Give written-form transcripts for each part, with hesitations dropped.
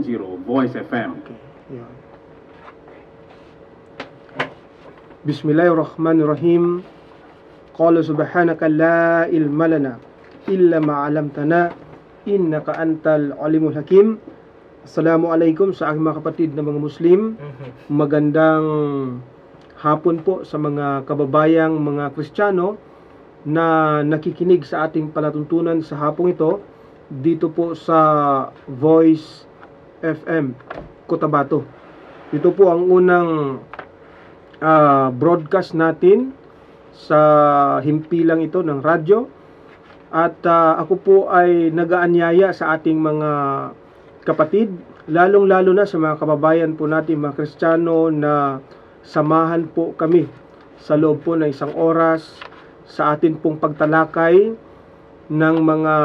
Voice FM. Okay. Yan. Bismillahirrahmanirrahim. Qala subhanaka la ilma lana illa ma 'allamtana innaka antal alimul hakim. Assalamualaikum sa aking mga kapatid na mga Muslim. Magandang hapon po sa mga kababayang mga Kristiyano na nakikinig sa ating palatuntunan sa hapong ito dito po sa Voice FM Cotabato. Ito po ang unang broadcast natin sa himpilang ito ng radyo at ako po ay nagaanyaya sa ating mga kapatid, lalong-lalo na sa mga kababayan po natin mga Kristiyano na samahan po kami sa loob po ng isang oras sa atin pong pagtalakay ng mga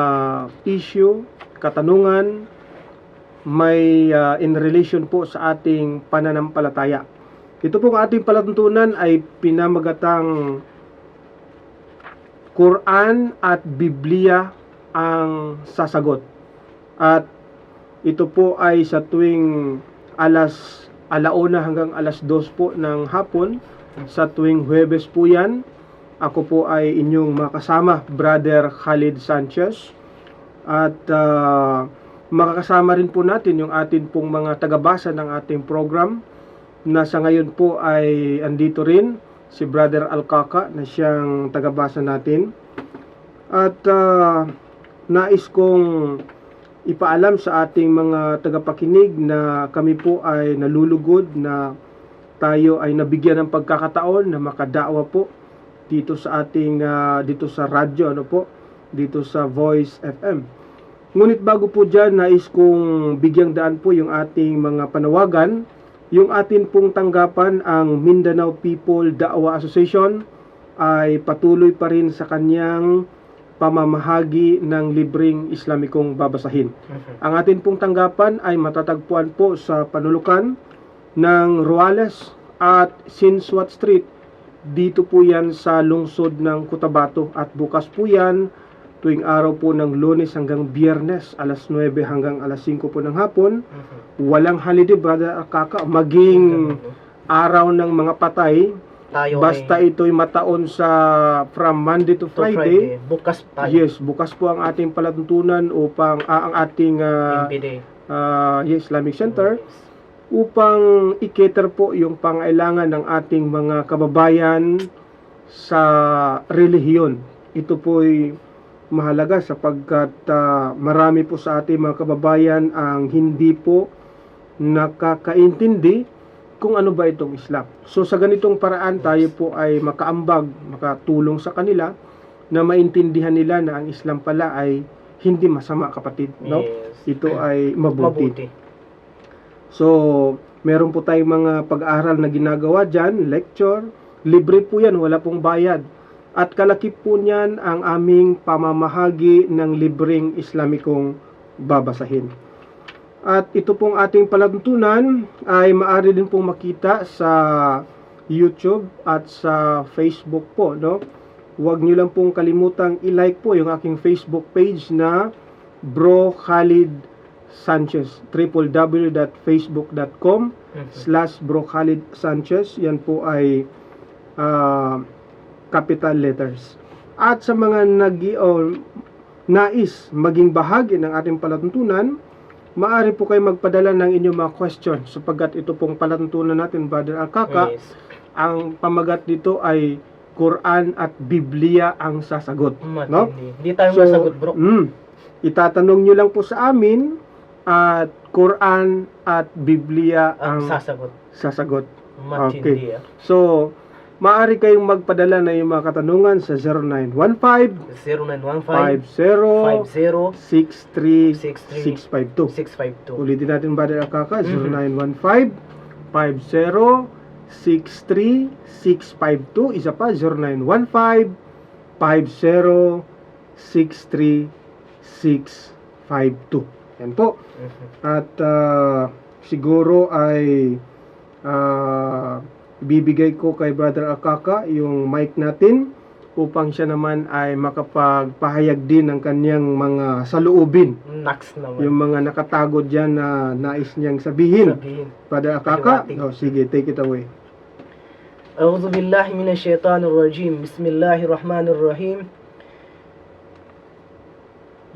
issue, katanungan may in relation po sa ating pananampalataya. Ito pong ating palatuntunan ay pinamagatang Quran at Biblia ang sasagot. At ito po ay sa tuwing alauna hanggang alas 2 po ng hapon. Sa tuwing Huwebes po yan. Ako po ay inyong makasama, Brother Khalid Sanchez. At makakasama rin po natin yung atin pong mga tagabasa ng ating program na sa ngayon po ay andito rin si Brother Alkaka na siyang tagabasa natin. At nais kong ipaalam sa ating mga tagapakinig na kami po ay nalulugod na tayo ay nabigyan ng pagkakataon na makadaawa po dito sa ating dito sa radyo dito sa Voice FM. Ngunit bago po dyan, nais kong bigyang daan po yung ating mga panawagan. Yung atin pong tanggapan, ang Mindanao People Da'wa Association ay patuloy pa rin sa kanyang pamamahagi ng libreng Islamikong babasahin. Ang atin pong tanggapan ay matatagpuan po sa panulukan ng Ruales at Sinswat Street. Dito po yan sa lungsod ng Cotabato at bukas po yan tuwing araw po ng Lunes hanggang Biyernes, alas 9 hanggang alas 5 po ng hapon. Walang holiday, Brother Akaka, maging araw ng mga patay. Tayo basta ito'y mataon sa from Monday to Friday. Bukas tayo. Yes, bukas po ang ating palatuntunan upang ang ating Islamic Center upang i-cater po yung pangailangan ng ating mga kababayan sa relihiyon. Ito po'y mahalaga sapagkat marami po sa ating mga kababayan ang hindi po nakakaintindi kung ano ba itong Islam. So sa ganitong paraan tayo po ay makaambag, makatulong sa kanila na maintindihan nila na ang Islam pala ay hindi masama, kapatid, no? Yes. Ito ay mabuti. So meron po tayong mga pag-aaral na ginagawa dyan, lecture, libre po yan, wala pong bayad. At kalakip po niyan ang aming pamamahagi ng libreng Islamikong babasahin. At ito pong ating palatuntunan ay maaari din pong makita sa YouTube at sa Facebook po, no? Huwag niyo lang pong kalimutang i-like po yung aking Facebook page na Bro Khalid Sanchez, www.facebook.com/Bro Khalid Sanchez. Yan po ay capital letters. At sa mga nais maging bahagi ng ating palatuntunan, maaari po kayo magpadala ng inyong mga question sapagkat ito pong palatuntunan natin, Brother Alkaka. Yes. Ang pamagat dito ay Quran at Biblia ang sasagot. No? Hindi tayo masagot, bro. Itatanong nyo lang po sa amin at Quran at Biblia ang sasagot. Matindi. Okay. So, maaari kayong magpadala na yung mga katanungan sa 0915-50-63-652. Ulitin natin, Brother Akaka, 0915-50-63-652. Isa pa, 0915-50-63-652. Yan po. At siguro ay bibigay ko kay Brother Akaka yung mic natin upang siya naman ay makapagpahayag din ng kanyang mga saloobin. Next naman. Yung mga nakatago dyan na nais niyang sabihin. Brother Akaka, sige, take it away. أعوذ بالله من الشيطان الرجيم بسم الله الرحمن الرحيم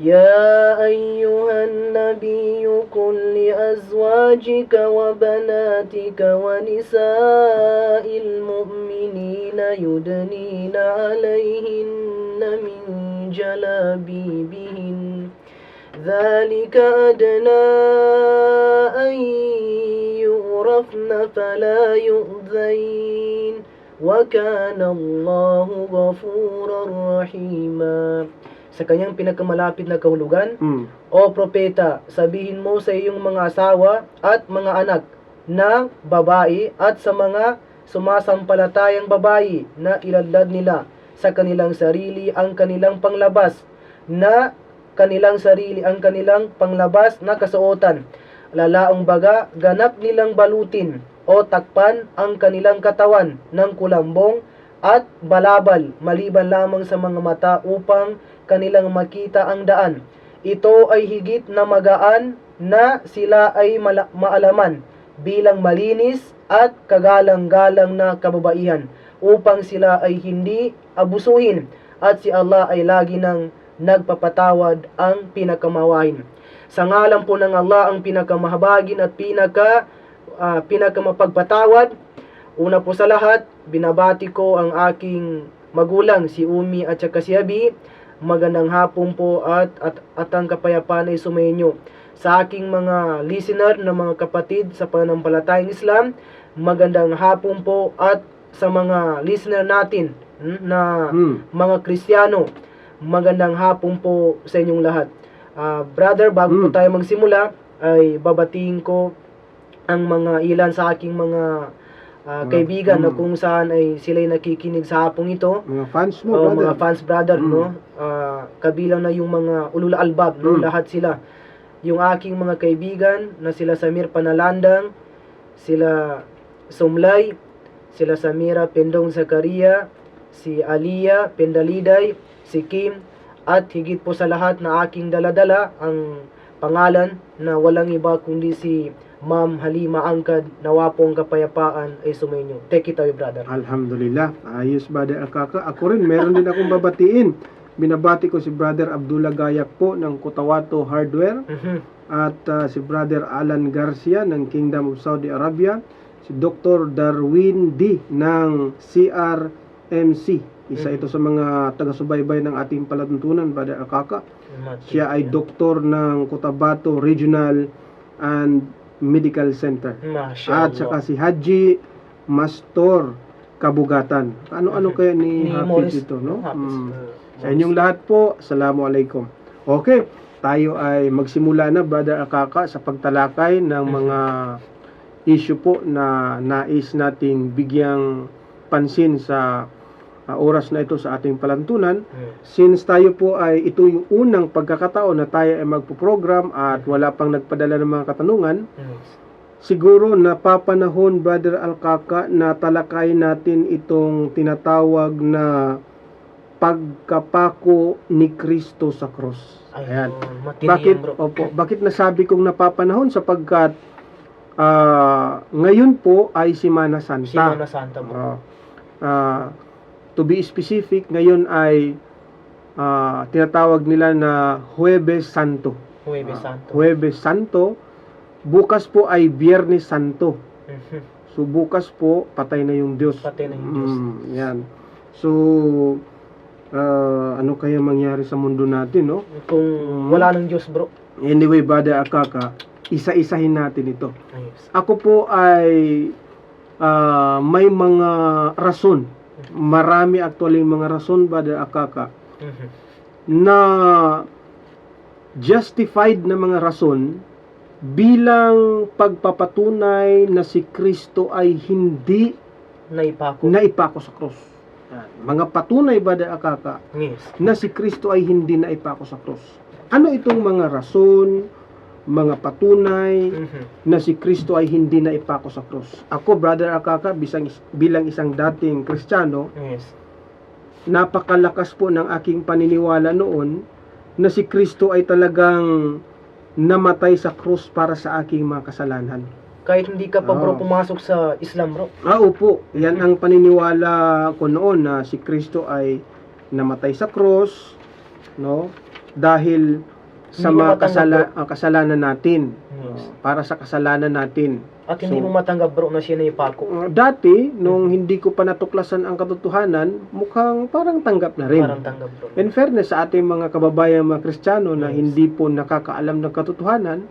يا أيها النبي قل لأزواجك وبناتك ونساء المؤمنين يدنين عليهن من جلابيبهن ذلك أدنى أن يعرفن فلا يؤذين وكان الله غفورا رحيما. Sa kanyang pinakamalapit na kahulugan, O propeta, sabihin mo sa iyong mga asawa at mga anak na babae at sa mga sumasampalatayang babae na iladlad nila sa kanilang sarili ang kanilang panglabas na kasuotan. Lalaong baga, ganap nilang balutin o takpan ang kanilang katawan ng kulambong at balabal maliban lamang sa mga mata upang kanilang makita ang daan. Ito ay higit na magaan na sila ay maalaman bilang malinis at kagalang-galang na kababaihan upang sila ay hindi abusuhin at si Allah ay lagi nang nagpapatawad ang pinakamawain. Sa ngalan po ng Allah ang pinakamahabagin at pinakamapagpatawad. Una po sa lahat, binabati ko ang aking magulang si Umi at saka si Abi. Magandang hapon po at ang kapayapaan ay sumainyo. Sa aking mga listener na mga kapatid sa pananampalatayang Islam, magandang hapon po at sa mga listener natin na mga Kristiyano, magandang hapon po sa inyong lahat. Brother, bago po tayo magsimula, ay babatiin ko ang mga ilan sa aking mga kaibigan na kung saan ay sila'y nakikinig sa hapong ito. Mga fans mo, brother. Mga fans, brother, no? Kabilang na yung mga ulul albab, no? Lahat sila. Yung aking mga kaibigan na sila Samir Panalandang, sila Sumlay, sila Samira Pendong Zakaria, si Aliyah Pendaliday, si Kim, at higit po sa lahat na aking daladala ang pangalan na walang iba kundi si Ma'am Halima Angkad. Nawa po ang kapayapaan ay sumainyo. Take it away, brother. Alhamdulillah. Ayos, Brother Akaka. Ako rin, meron din akong babatiin. Binabati ko si Brother Abdullah Gayak po ng Cotabato Hardware. At si Brother Alan Garcia ng Kingdom of Saudi Arabia. Si Dr. Darwin D ng CRMC. Isa ito sa mga taga-subaybay ng ating palatuntunan, Brother Akaka. Siya ay doktor ng Cotabato Regional and Medical Center. At saka si Haji Mastor Kabugatan. Ano-ano kaya ni Hafiz ito, no? Sa inyong lahat po, Assalamualaikum. Okay, tayo ay magsimula na, Brother Akaka, sa pagtalakay ng mga issue po na nais nating bigyang pansin sa oras na ito sa ating palantunan. Since tayo po ay ito yung unang pagkakataon na tayo ay magpo-program at wala pang nagpadala ng mga katanungan, siguro napapanahon, Brother Alkaka, na talakay natin itong tinatawag na pagkapako ni Kristo sa krus. Ayan. Bakit nasabi kong napapanahon? Sapagkat ngayon po ay Semana Santa. Semana Santa bro. To be specific, ngayon ay tinatawag nila na Huwebes Santo. Huwebes Santo. Bukas po ay Biyernes Santo. So bukas po, patay na yung Diyos. Patay na yung Diyos. Yan. So, ano kaya mangyari sa mundo natin, no? Kung wala ng Diyos, bro. Anyway, Brother Akaka, isa-isahin natin ito. Ayos. Ako po ay may mga rason. Marami actually mga rason, Brother Akaka, na justified na mga rason bilang pagpapatunay na si Kristo ay hindi naipako sa krus. Mga patunay, Brother Akaka, na si Kristo ay hindi naipako sa krus. Ano itong mga rason, mga patunay na si Kristo ay hindi naipako sa krus? Ako, Brother Akaka, bilang isang dating Kristiyano, napakalakas po ng aking paniniwala noon na si Kristo ay talagang namatay sa krus para sa aking mga kasalanan. Kahit hindi ka pa bro Oo. pumasok sa Islam bro. Opo, yan ang paniniwala ko noon na si Kristo ay namatay sa krus, no? Dahil sa Hindi mo mga matanggap, kasalanan natin. Yes. Para sa kasalanan natin. At hindi So, mo matanggap bro na siya na ipako. Dati, nung hindi ko pa natuklasan ang katotohanan, mukhang parang tanggap na rin. Parang tanggap bro. In fairness sa ating mga kababayan mga Kristiyano na Yes. hindi po nakakaalam ng katotohanan,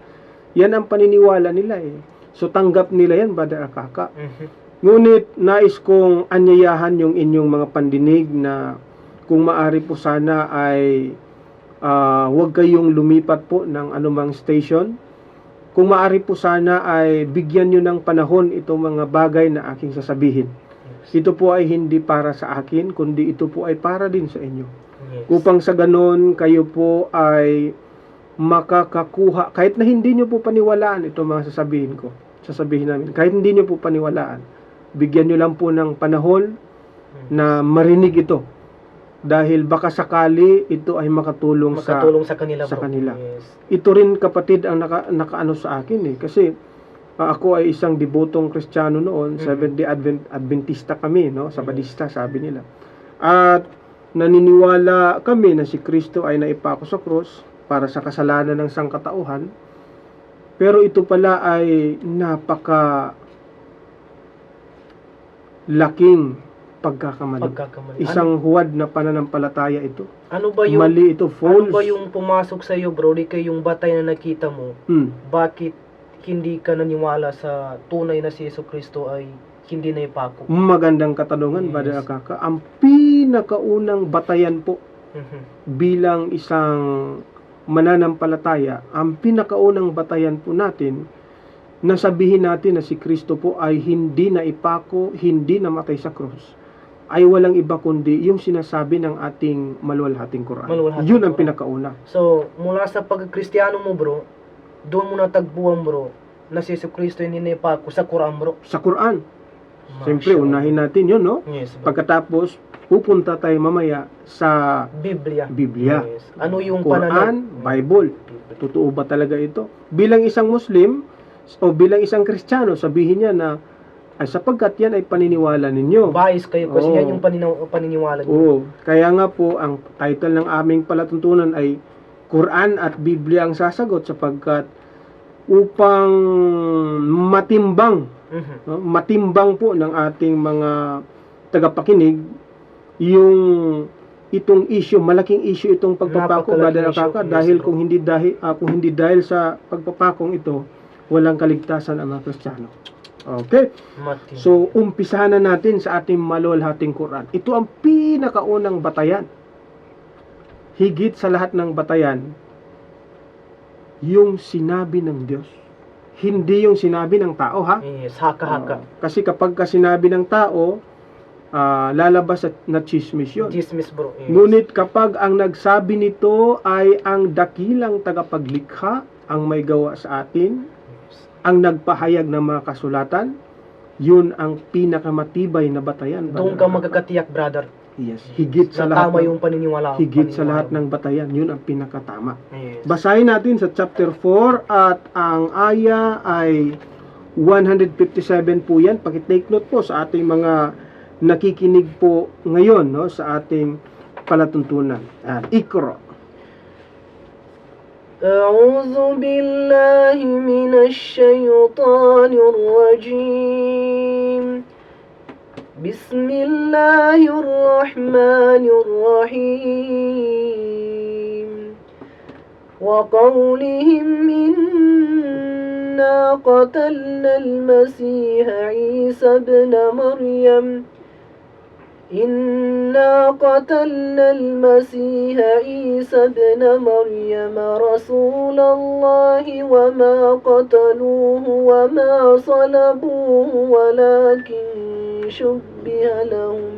yan ang paniniwala nila eh. So tanggap nila yan, Brother Akaka. Mhm. Ngunit nais kong anyayahan yung inyong mga pandinig na kung maari po sana ay huwag kayong lumipat po ng anumang station. Kung maari po sana ay bigyan nyo ng panahon itong mga bagay na aking sasabihin. Yes. Ito po ay hindi para sa akin, kundi ito po ay para din sa inyo. Yes. Upang sa ganon, kayo po ay makakakuha, kahit na hindi nyo po paniwalaan itong mga sasabihin namin, kahit hindi nyo po paniwalaan, bigyan nyo lang po ng panahon na marinig ito. Dahil baka sakali ito ay makatulong sa sa kanila sa bro. kanila. Yes. ito rin kapatid ang nakaano sa akin eh. Kasi ako ay isang debotong Kristiyano noon, Seventh-day Adventista kami, no? Sabadista sabi nila. At naniniwala kami na si Kristo ay naipako sa krus para sa kasalanan ng sangkatauhan. Pero ito pala ay napaka laking pagkakamali. Isang huwad na pananampalataya ito. Ano ba yung Mali ito, false. Ano ba yung pumasok sa iyo, bro? Di kayo yung batay na nakita mo. Bakit hindi ka naniwala sa tunay na si Jesucristo ay hindi na ipako? Magandang katanungan, Yes. Brother Akaka. Ang pinakaunang batayan po bilang isang mananampalataya, ang pinakaunang batayan po natin na sabihin natin na si Kristo po ay hindi na ipako, hindi namatay sa krus, ay walang iba kundi yung sinasabi ng ating maluwalhating Quran. Maluwalhating Yun ang Quran. pinakauna. So, mula sa pagkristyano mo, bro, doon mo natagpuan, bro, na si Jesucristo hindi na ipako sa Quran, bro. Sa Quran. Siyempre, Masya unahin natin yun, no? Allah. Yes, bro. Pagkatapos, pupunta tayo mamaya sa Biblia. Biblia. Yes. Ano yung Quran, pananaw? Bible. Totoo ba talaga ito? Bilang isang Muslim o bilang isang Kristiyano, sabihin niya na ay sapagkat yan ay paniniwala ninyo. Bias kayo kasi Oo. yan yung paniniwala niyo. Oo. Kaya nga po, ang title ng aming palatuntunan ay Quran at Biblia ang sasagot sapagkat upang matimbang, no, matimbang po ng ating mga tagapakinig yung itong issue, malaking issue itong pagpapako, Brother Napakalaking Akaka, issue, dahil yes, bro. kung hindi dahil sa pagpapakong ito, walang kaligtasan ang mga Kristiyano. Okay? Mati. So, umpisahan na natin sa ating maluwalhating Quran. Ito ang pinakaunang batayan. Higit sa lahat ng batayan, yung sinabi ng Diyos. Hindi yung sinabi ng tao, ha? Yes, haka-haka. Kasi kapag sinabi ng tao, lalabas na chismis yun. Dismiss, bro. Yes. Ngunit kapag ang nagsabi nito ay ang dakilang tagapaglikha, ang may gawa sa atin, ang nagpahayag ng mga kasulatan, yun ang pinakamatibay na batayan. Doon ka magkakatiyak, brother. Yes, higit sa Na lahat tama yung paniniwala. higit sa lahat ng batayan, yun ang pinakatama. Yes. Basahin natin sa chapter 4 at ang aya ay 157 po yan. Paki-take note po sa ating mga nakikinig po ngayon, no, sa ating palatuntunan. Ikra. أعوذ بالله من الشيطان الرجيم بسم الله الرحمن الرحيم وقولهم إنا قتلنا المسيح عيسى ابن مريم إنا قتلنا المسيح عيسى ابن مريم رسول الله وما قتلوه وما صلبوه ولكن شبه لهم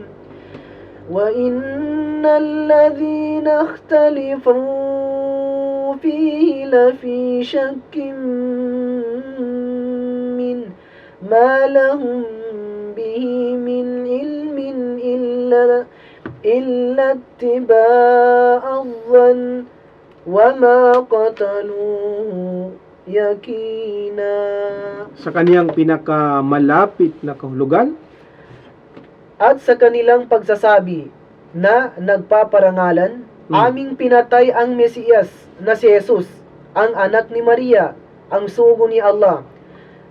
وإن الذين اختلفوا فيه لفي شك منه ما لهم به من علم إلا اتباع الظن وما قتلوه يقينا. Sa kaniyang pinakamalapit na kahulugan, At sa kanilang pagsasabi na nagpaparangalan, aming pinatay ang Mesiyas na si Jesus, ang anak ni Maria, ang sugo ni Allah.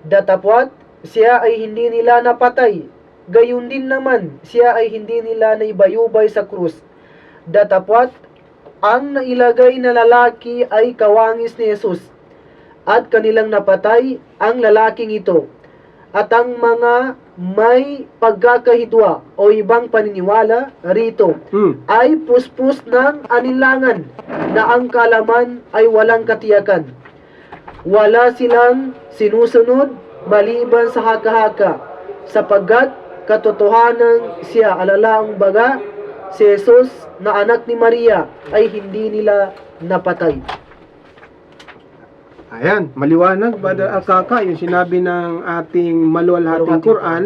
Datapwat, siya ay hindi nila napatay. Gayon din naman, siya ay hindi nila naibayubay sa krus. Datapwat, ang nailagay na lalaki ay kawangis ni Jesus, at kanilang napatay ang lalaking ito. At ang mga may pagkakahidwa o ibang paniniwala rito ay puspos ng anilangan na ang kalaman ay walang katiyakan. Wala silang sinusunod maliban sa haka-haka, sapagkat katotohanan siya alalaang baga, si Jesus na anak ni Maria ay hindi nila napatay. ayan, maliwanag, Brother Alkaka, yung sinabi ng ating maluwalhating Quran.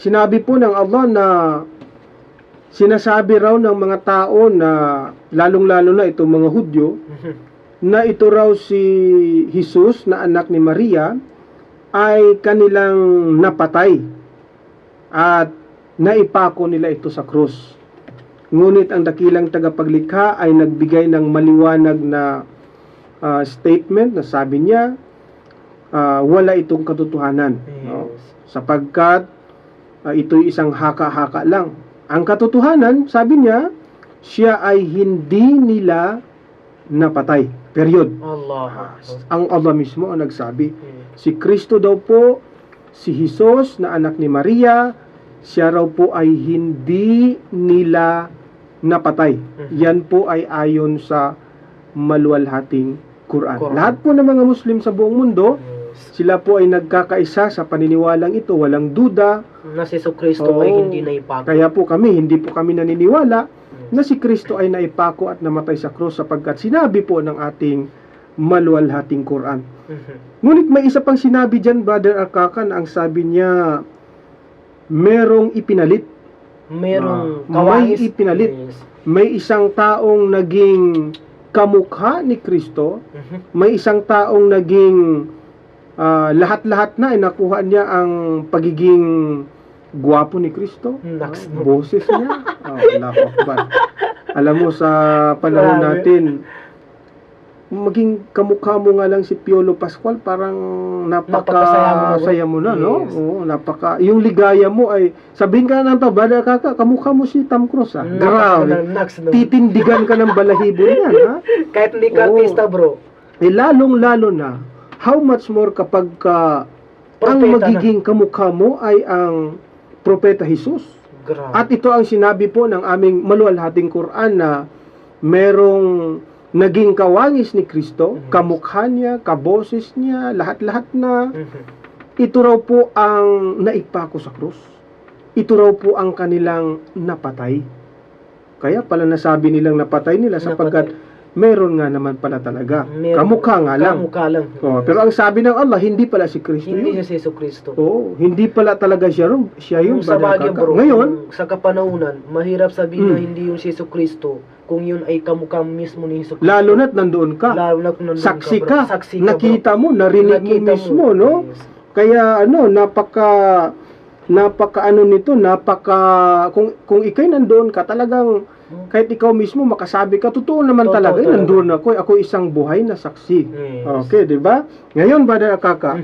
Sinabi po ng Allah na sinasabi raw ng mga tao na, lalong-lalo na itong mga Hudyo, na ito raw si Jesus na anak ni Maria ay kanilang napatay at naipako nila ito sa krus. Ngunit ang dakilang tagapaglikha ay nagbigay ng maliwanag na statement na sabi niya, wala itong katotohanan, no? Sapagkat ito'y isang haka-haka lang. Ang katotohanan, sabi niya, siya ay hindi nila napatay. Period. Allah. Ang Allah mismo ang nagsabi. Si Kristo daw po, si Jesus na anak ni Maria, siya raw po ay hindi nila napatay. Yan po ay ayon sa maluwalhating Quran. Lahat po ng mga Muslim sa buong mundo, sila po ay nagkakaisa sa paniniwalang ito, walang duda na si Kristo ay hindi naipako. Kaya po kami, hindi po kami naniniwala na si Kristo ay naipako at namatay sa krus, sapagkat sinabi po ng ating maluwalhating Quran. Ngunit may isa pang sinabi dyan, Brother Alkaka, na ang sabi niya, merong ipinalit. Merong may ipinalit. May isang taong naging kamukha ni Kristo, may isang taong naging lahat-lahat na ay nakuha niya ang pagiging gwapo ni Kristo, boses niya, Allahu Akbar. Alam mo, sa panahon natin, maging kamukha mo nga lang si Piolo Pascual, parang napaka-saya mo na, no? Yes. Oo, yung ligaya mo ay, sabihin ka ng tao, Brother Alkaka, kamukha mo si Tom Cruise, ha? Grabe. Titindigan ka ng balahibo niyan, ha? Kahit hindi ka artista, bro. Lalong-lalo na, how much more kapag ang magiging kamukha mo ay ang Propeta Jesus. Grabe. At ito ang sinabi po ng aming maluwalhating Quran na merong naging kawangis ni Kristo, kamukha niya, kaboses niya, lahat-lahat na. Ito raw po ang naipako sa krus. Ito raw po ang kanilang napatay. Kaya pala nasabi nilang napatay nila sapagkat meron nga naman pala talaga. Kamukha nga lang. Kamukha lang. Pero ang sabi ng Allah, hindi pala si Kristo Hindi yun. siya si Kristo. Hindi pala talaga siya yung Sa bagay, bro, ngayon, sa kapanahunan, mahirap sabihin na hindi yung si Kristo kung yun ay kamukha mismo ni Kristo. lalo na't nandoon ka. Lalo na kung nandun Saksi ka, ka, bro. nakita mo, narinig mo mismo, no? Yes. Kaya napaka kung ikay nandoon ka, talagang kahit ikaw mismo makasabi ka, totoo naman talaga, nandoon ako isang buhay na saksi. Yes. Okay, di ba? Ngayon, Brother Alkaka,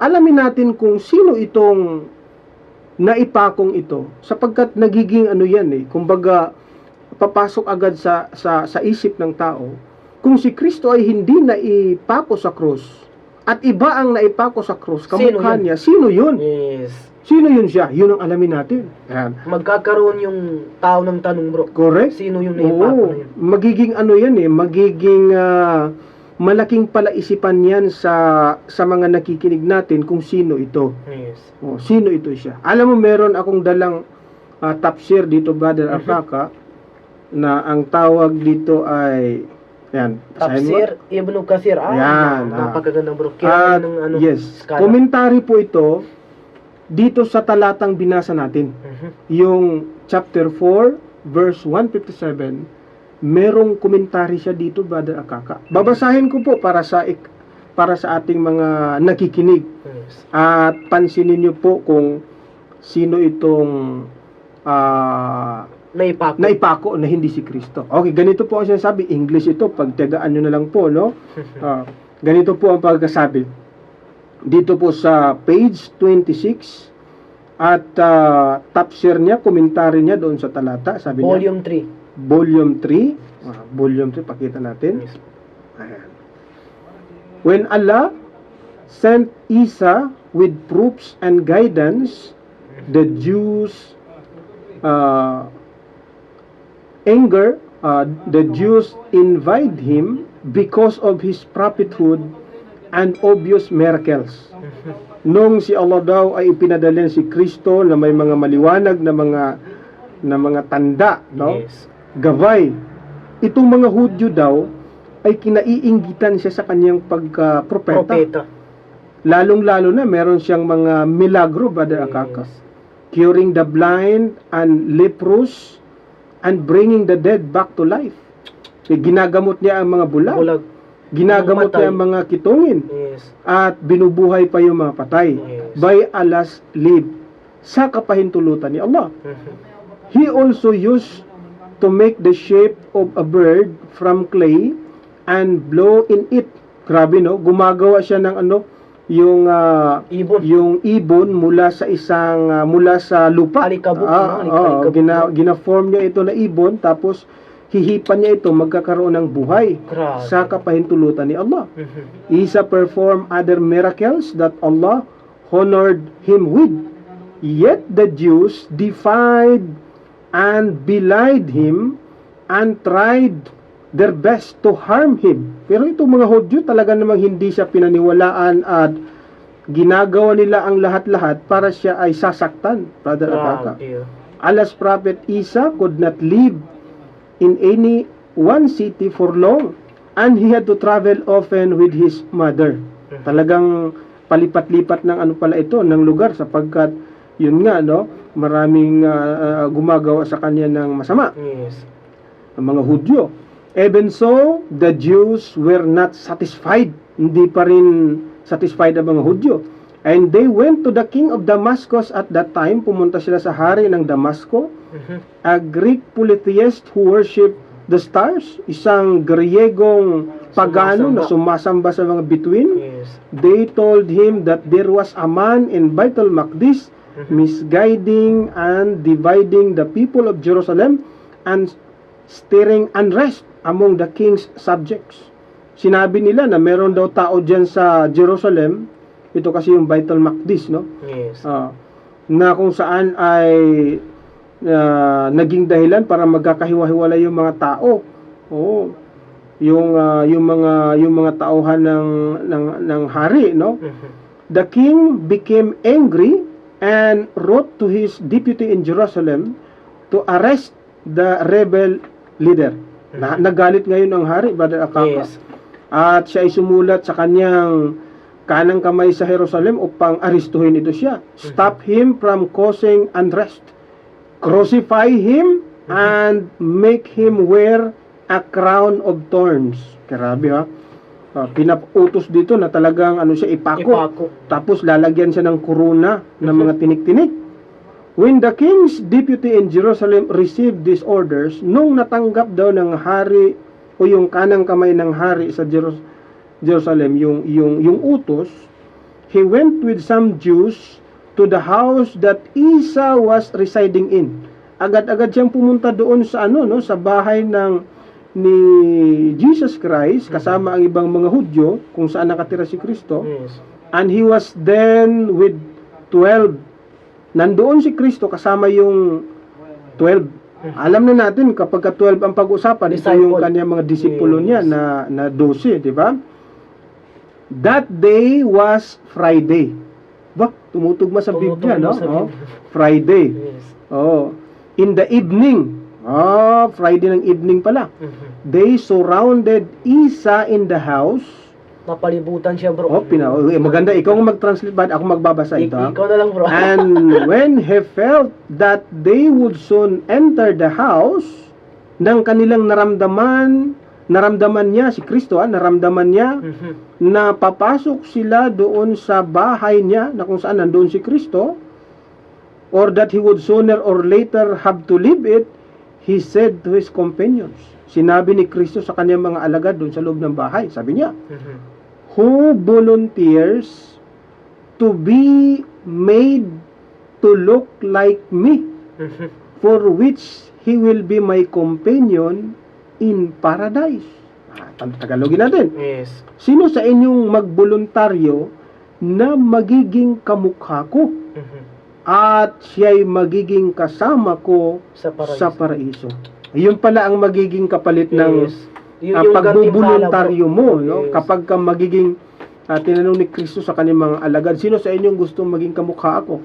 alamin natin kung sino itong naipakong ito, sapagkat nagiging kumbaga papasok agad sa isip ng tao, kung si Kristo ay hindi naipako sa krus at iba ang naipako sa krus, kamukha niya, sino yun? Yes. Sino yun siya? Yun ang alamin natin. Ayan. Magkakaroon yung tao ng tanong, bro. Correct? Sino yung naipako na yun? Magiging magiging malaking palaisipan yan sa mga nakikinig natin kung sino ito. Yes. Sino ito siya? Alam mo, meron akong dalang tafsir dito, Brother Alkaka, na ang tawag dito ay Tafsir Ibn Kathir. Yan. Napakagandang, bro. At yes, komentary po ito dito sa talatang binasa natin. Yung chapter 4, verse 157, merong komentary siya dito, Brother Akaka. Babasahin ko po para sa ating mga nakikinig. Yes. At pansinin niyo po kung sino itong naipako na hindi si Kristo. Okay, ganito po ang sinasabi. English ito, pagtiyagaan nyo na lang po, no? Ganito po ang pagkasabi. Dito po sa page 26 at tafsir niya, komentary niya doon sa talata, sabi niya, Volume 3. Volume 3, pakita natin. Yes. Ayan. When Allah sent Isa with proofs and guidance, the Jews the Jews invite him because of his prophethood and obvious miracles. Nung si Allah daw ay ipinadalhin si Kristo na may mga maliwanag na mga tanda, no? Yes. Gabay. Itong mga Hudyo daw ay kinaiinggitan siya sa kanyang pagka-propeta. Propeta. Lalong-lalo na meron siyang mga milagro, Brother Akaka. Curing the blind and leprous and bringing the dead back to life. Ginagamot niya ang mga bulag. Ginagamot niya ang mga kitungin. Yes. At binubuhay pa yung mga patay. Yes. By Allah's leave. Sa kapahintulutan ni Allah. He also used to make the shape of a bird from clay and blow in it. Grabe, no? Gumagawa siya ng yung ibon mula sa lupa. Alikabok, Gina-form niya ito na ibon, tapos hihipan niya ito, magkakaroon ng buhay. Grabe. Sa kapahintulutan ni Allah. Isa performed other miracles that Allah honored him with. Yet the Jews defied and belied him and tried their best to harm him. Pero itong mga Hudyo talaga namang hindi siya pinaniwalaan at ginagawa nila ang lahat-lahat para siya ay sasaktan, Brother Akaka. Allah's prophet Isa could not live in any one city for long and he had to travel often with his mother. Talagang palipat-lipat ng ng lugar sapagkat yun nga, no, maraming gumagawa sa kanya ng masama. Yes. Ang mga Hudyo. Even so, the Jews were not satisfied. Hindi pa rin satisfied ang mga Hudyo. And they went to the king of Damascus at that time. Pumunta sila sa hari ng Damasco, a Greek polytheist who worshiped the stars, isang Griegong pagano na sumasamba sa mga bituin. Yes. They told him that there was a man in Baitul Maqdis misguiding and dividing the people of Jerusalem and stirring unrest among the king's subjects. Sinabi nila na meron daw tao dyan sa Jerusalem, ito kasi yung Baitul Maqdis, no? Yes. Na kung saan ay naging dahilan para magkakahiwa-hiwalay yung mga tao. Oo. Yung mga tauhan ng hari, no? The king became angry and wrote to his deputy in Jerusalem to arrest the rebel leader. Nagalit ngayon ang hari, Brother Akaka. Yes. At siya ay sumulat sa kanyang kanang kamay sa Jerusalem upang aristuhin ito siya. Stop him from causing unrest. Crucify him and make him wear a crown of thorns. Grabe, ha? Pinautos dito na talagang siya ipako. Tapos lalagyan siya ng kuruna ng mga tinik-tinik. When the king's deputy in Jerusalem received these orders, nung natanggap daw ng hari o yung kanang kamay ng hari sa Jerusalem yung utos, he went with some Jews to the house that Isa was residing in. Agad-agad siyang pumunta doon sa sa bahay ni Jesus Christ kasama ang ibang mga Hudyo kung saan nakatira si Kristo. Yes. And he was then with 12. Nandoon si Kristo kasama yung 12. Alam na natin kapag 12 ang pag-usapan, ito yung kanyang mga disipulo niya na 12, di ba? That day was Friday. Ba, tumutugma sa Biblia, no? Friday. Yes. In the evening. Friday ng evening pala. They surrounded Isa in the house napalibutan siya, bro. Maganda, ikaw ang mag-translate ba? Ako magbabasa ito. Ikaw na lang, bro. And when he felt that they would soon enter the house, nang kanilang naramdaman niya, si Kristo, naramdaman niya, na papasok sila doon sa bahay niya, na kung saan nandoon si Kristo, or that he would sooner or later have to leave it, he said to his companions, sinabi ni Kristo sa kanyang mga alagad doon sa loob ng bahay, sabi niya, who volunteers to be made to look like me, for which he will be my companion in paradise. Tagalogin natin. Yes. Sino sa inyong magboluntaryo na magiging kamukha ko at siya'y magiging kasama ko sa paraiso? Yun pala ang magiging kapalit ng pagboboluntaryo mo, no? Yes. Kapag ka magiging tinanong ni Kristo sa kanyang mga alagad, sino sa inyong gustong maging kamukha ako?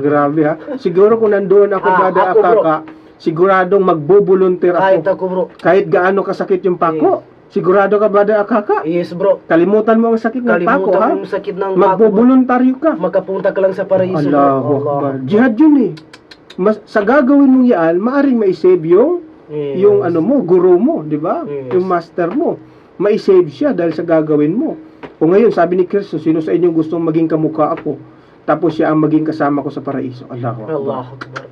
Grabe ha. Siguro kung nandoon ako, Brother Akaka, siguradong magbobolunteer ako. Kahit ako, bro. Kahit gaano kasakit yung pako. Sigurado ka, Brother Akaka? Yes, bro. Kalimutan mo ang sakit ng pako, ha? Kalimutan mo yung sakit ng Magboboluntaryo ka. Magkapunta ka lang sa paraiso. Allahu Akbar. Jihad yun eh. Sa gagawin mo yan, maaring ma-save yung ano mo, guru mo, di ba? Yes. Yung master mo. Ma-save siya dahil sa gagawin mo. O ngayon, sabi ni Kristo, sino sa inyo gustong maging kamukha ako? Tapos siya ang maging kasama ko sa paraiso. Allahu Akbar. Allahu Akbar.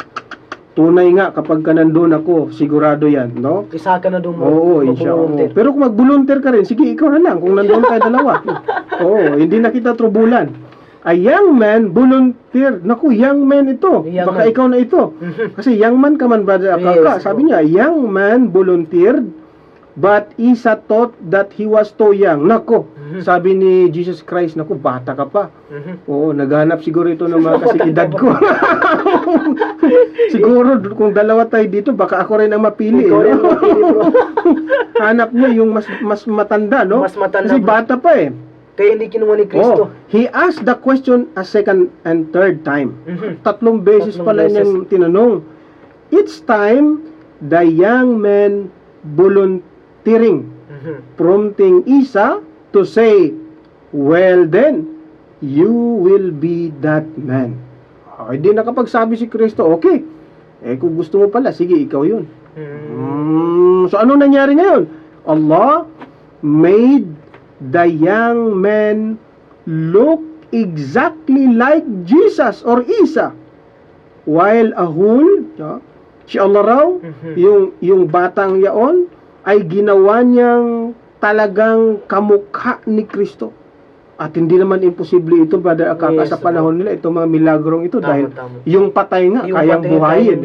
Tunay nga, kapag ka nandun ako, sigurado yan, no? Isa ka na doon mo. Oo, inshallah. Pero kung mag-volunteer ka rin, sige, ikaw na lang. Kung nandun tayo dalawa. Oo, hindi na kita trubulan. A young man volunteer. Naku, young man ito. Baka ikaw na ito. Kasi young man ka man, Brother Akaka. Yes, sabi niya, young man volunteered, but Isa thought that he was too young. Nako, sabi ni Jesus Christ, naku, bata ka pa. Oo, naghanap siguro ito ng mga kasikidad ko. Siguro, kung dalawa tayo dito, baka ako rin ang mapili. Ikaw rin ang mapili, bro. Hanap niya yung mas matanda, no? Mas matanda, Kasi bro. bata pa eh. Kaya hindi kinuha ni Kristo. He asked the question a second and third time. Tatlong beses Tatlong pala beses. niyang tinanong. Each time, the young man volunteering, prompting Isa to say, well then, you will be that man. Hindi nakapagsabi si Kristo, okay, kung gusto mo pala, sige, ikaw yun. So ano nangyari ngayon? Allah made the young man look exactly like Jesus or Isa, while Ahul, si Allah raw, yung batang yaon ay ginawa niyang talagang kamukha ni Kristo. At hindi naman imposible ito, Brother Akaka, sa panahon nila, itong mga milagrong ito, dahil yung patay nga, kayang buhayin.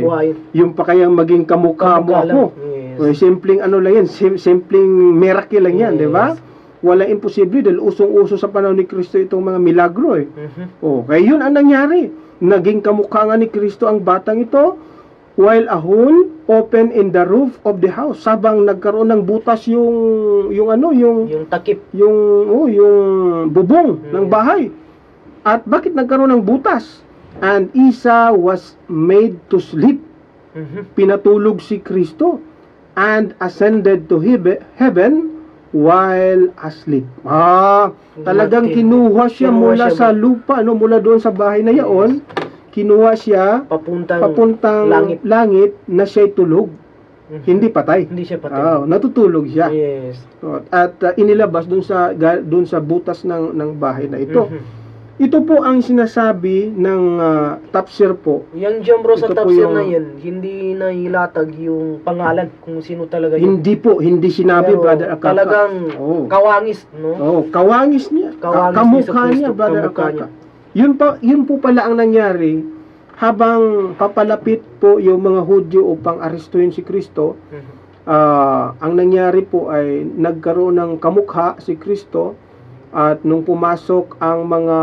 Yung pa kayang maging kamukha mo ako. Simpleng ano lang yan, simpleng miracle lang yan, di ba? Walang imposible dahil usong-uso sa panahon ni Kristo itong mga milagro eh. Kaya yun ang nangyari. Naging kamukha nga ni Kristo ang batang ito, while a hole opened in the roof of the house. Sabang nagkaroon ng butas yung takip, yung bubong ng bahay. At bakit nagkaroon ng butas? And Isa was made to sleep. Pinatulog si Kristo and ascended to heaven while asleep. Talagang kinuha siya mula sa lupa, mula doon sa bahay na yaon. Kinuha siya papuntang langit na siya'y tulog. Hindi patay. Hindi siya patay. Natutulog siya. Yes. At inilabas doon sa butas ng bahay na ito. Ito po ang sinasabi ng tafsir po. Yan dyan, bro, sa Ito po tafsir na yan, hindi na ilatag yung pangalan kung sino talaga yun. Hindi sinabi, Pero Brother Akaka. talagang kawangis, no? Kawangis niya. Kamukha niya, Brother Akaka. Yun po pala ang nangyari habang papalapit po yung mga Hudyo upang arestuhin si Kristo. Ang nangyari po ay nagkaroon ng kamukha si Kristo, at nung pumasok ang mga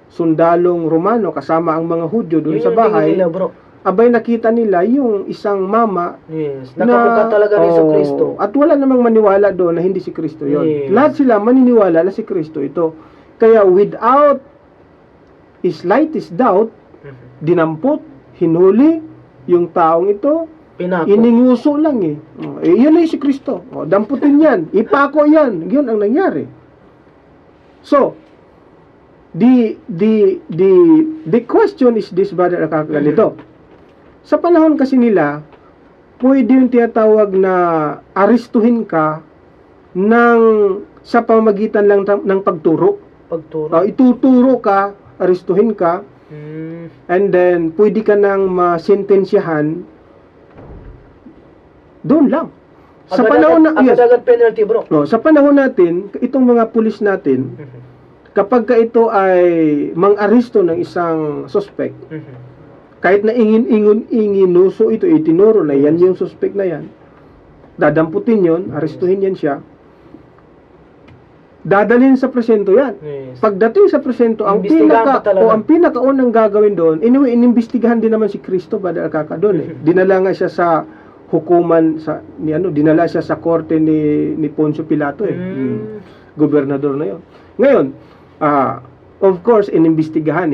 sundalong Romano kasama ang mga Hudyo doon sa bahay, nila, bro. Abay nakita nila yung isang mama nakamukha talaga ni Kristo. At wala namang maniwala doon na hindi si Kristo yon. Yes. Lahat sila maniniwala na si Kristo ito. Kaya without slightest doubt, dinampot, hinuli yung taong ito, ininguso lang yun ay si Kristo. Damputin yan, ipako yan. Yun ang nangyari. So, the question is this, brother, ganito. Sa panahon kasi nila, pwede yung tinatawag na aristuhin ka sa pamagitan lang ng pagturo. Pagturo. Ituturo ka, aristuhin ka, and then pwede ka nang masentensyahan doon lang. Sa panahon na agad penalty, bro. no, sa panahon natin, itong mga pulis natin, kapag ka ito ay mang-aristo ng isang suspect, kahit na inginuso ito, itinuro na yan yung suspect na yan, dadamputin yon, aristuhin yan siya, dadalhin sa presento yan. Yes. Pagdating sa presento, ang pinakaunang gagawin doon, anyway, inimbestigahan din naman si Kristo, Brother Akaka, doon eh. Dinala nga siya sa hukuman dinala siya sa korte ni Poncio Pilato eh. Gobernador na 'yon. Ngayon, of course, inimbestigahan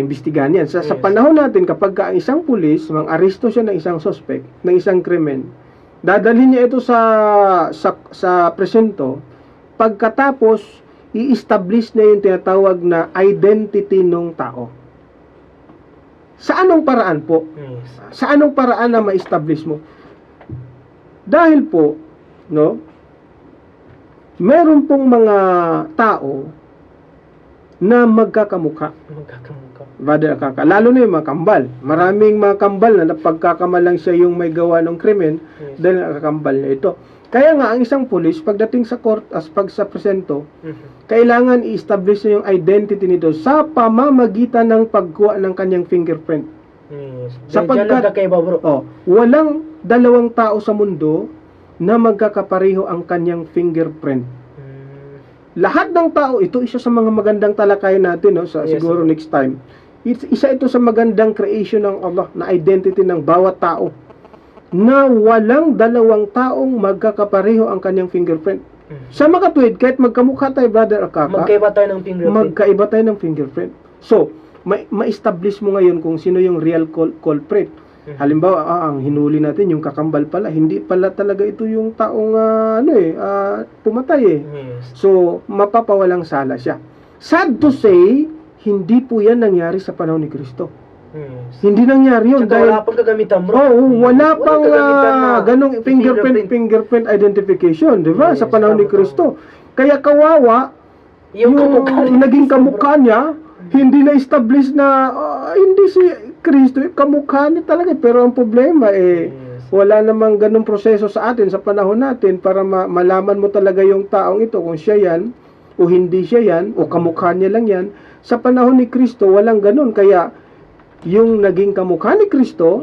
yan. Sa panahon natin, kapag ang isang pulis, mang-aresto siya ng isang suspect, ng isang krimen, dadalhin niya ito sa presento, pagkatapos, i-establish na yung tinatawag na identity ng tao. Sa anong paraan po? Sa anong paraan na ma-establish mo? Dahil po, no, meron pong mga tao na magkakamukha. Brother Akaka, lalo na yung mga kambal. Maraming mga kambal na napagkakamalang siya yung may gawa ng krimen dahil nakakambal na ito. Kaya nga, ang isang pulis, pagdating sa court, sa presento, kailangan i-establish na yung identity nito sa pamamagitan ng pagkuha ng kanyang fingerprint. Sapagkat, walang dalawang tao sa mundo na magkakapareho ang kanyang fingerprint. Lahat ng tao, ito isa sa mga magandang talakayan natin, no, siguro next time. Isa ito sa magandang creation ng Allah na identity ng bawat tao, na walang dalawang taong magkakapareho ang kanyang fingerprint. Sa makatuwid, kahit magkamukha tayo, Brother Akaka, magkaiba tayo ng fingerprint. So, ma-establish mo ngayon kung sino yung real culprit. Halimbawa, ang hinuli natin, yung kakambal pala, hindi pala talaga ito yung taong pumatay eh. So, mapapawalang sala siya. Sad to say, hindi po yan nangyari sa panahon ni Kristo. Hindi nangyari yun. Dahil wala pang kagamitan, bro. Wala pang ganong fingerprint identification, di ba? Sa panahon ni Kristo. Kaya kawawa, yung naging kamukha niya, hindi na-establish na hindi si Kristo, kamukha niya talaga. Pero ang problema wala namang ganong proseso sa atin, sa panahon natin, para malaman mo talaga yung taong ito, kung siya yan, o hindi siya yan, o kamukha niya lang yan. Sa panahon ni Kristo, walang ganon. Kaya, yung naging kamukha ni Kristo,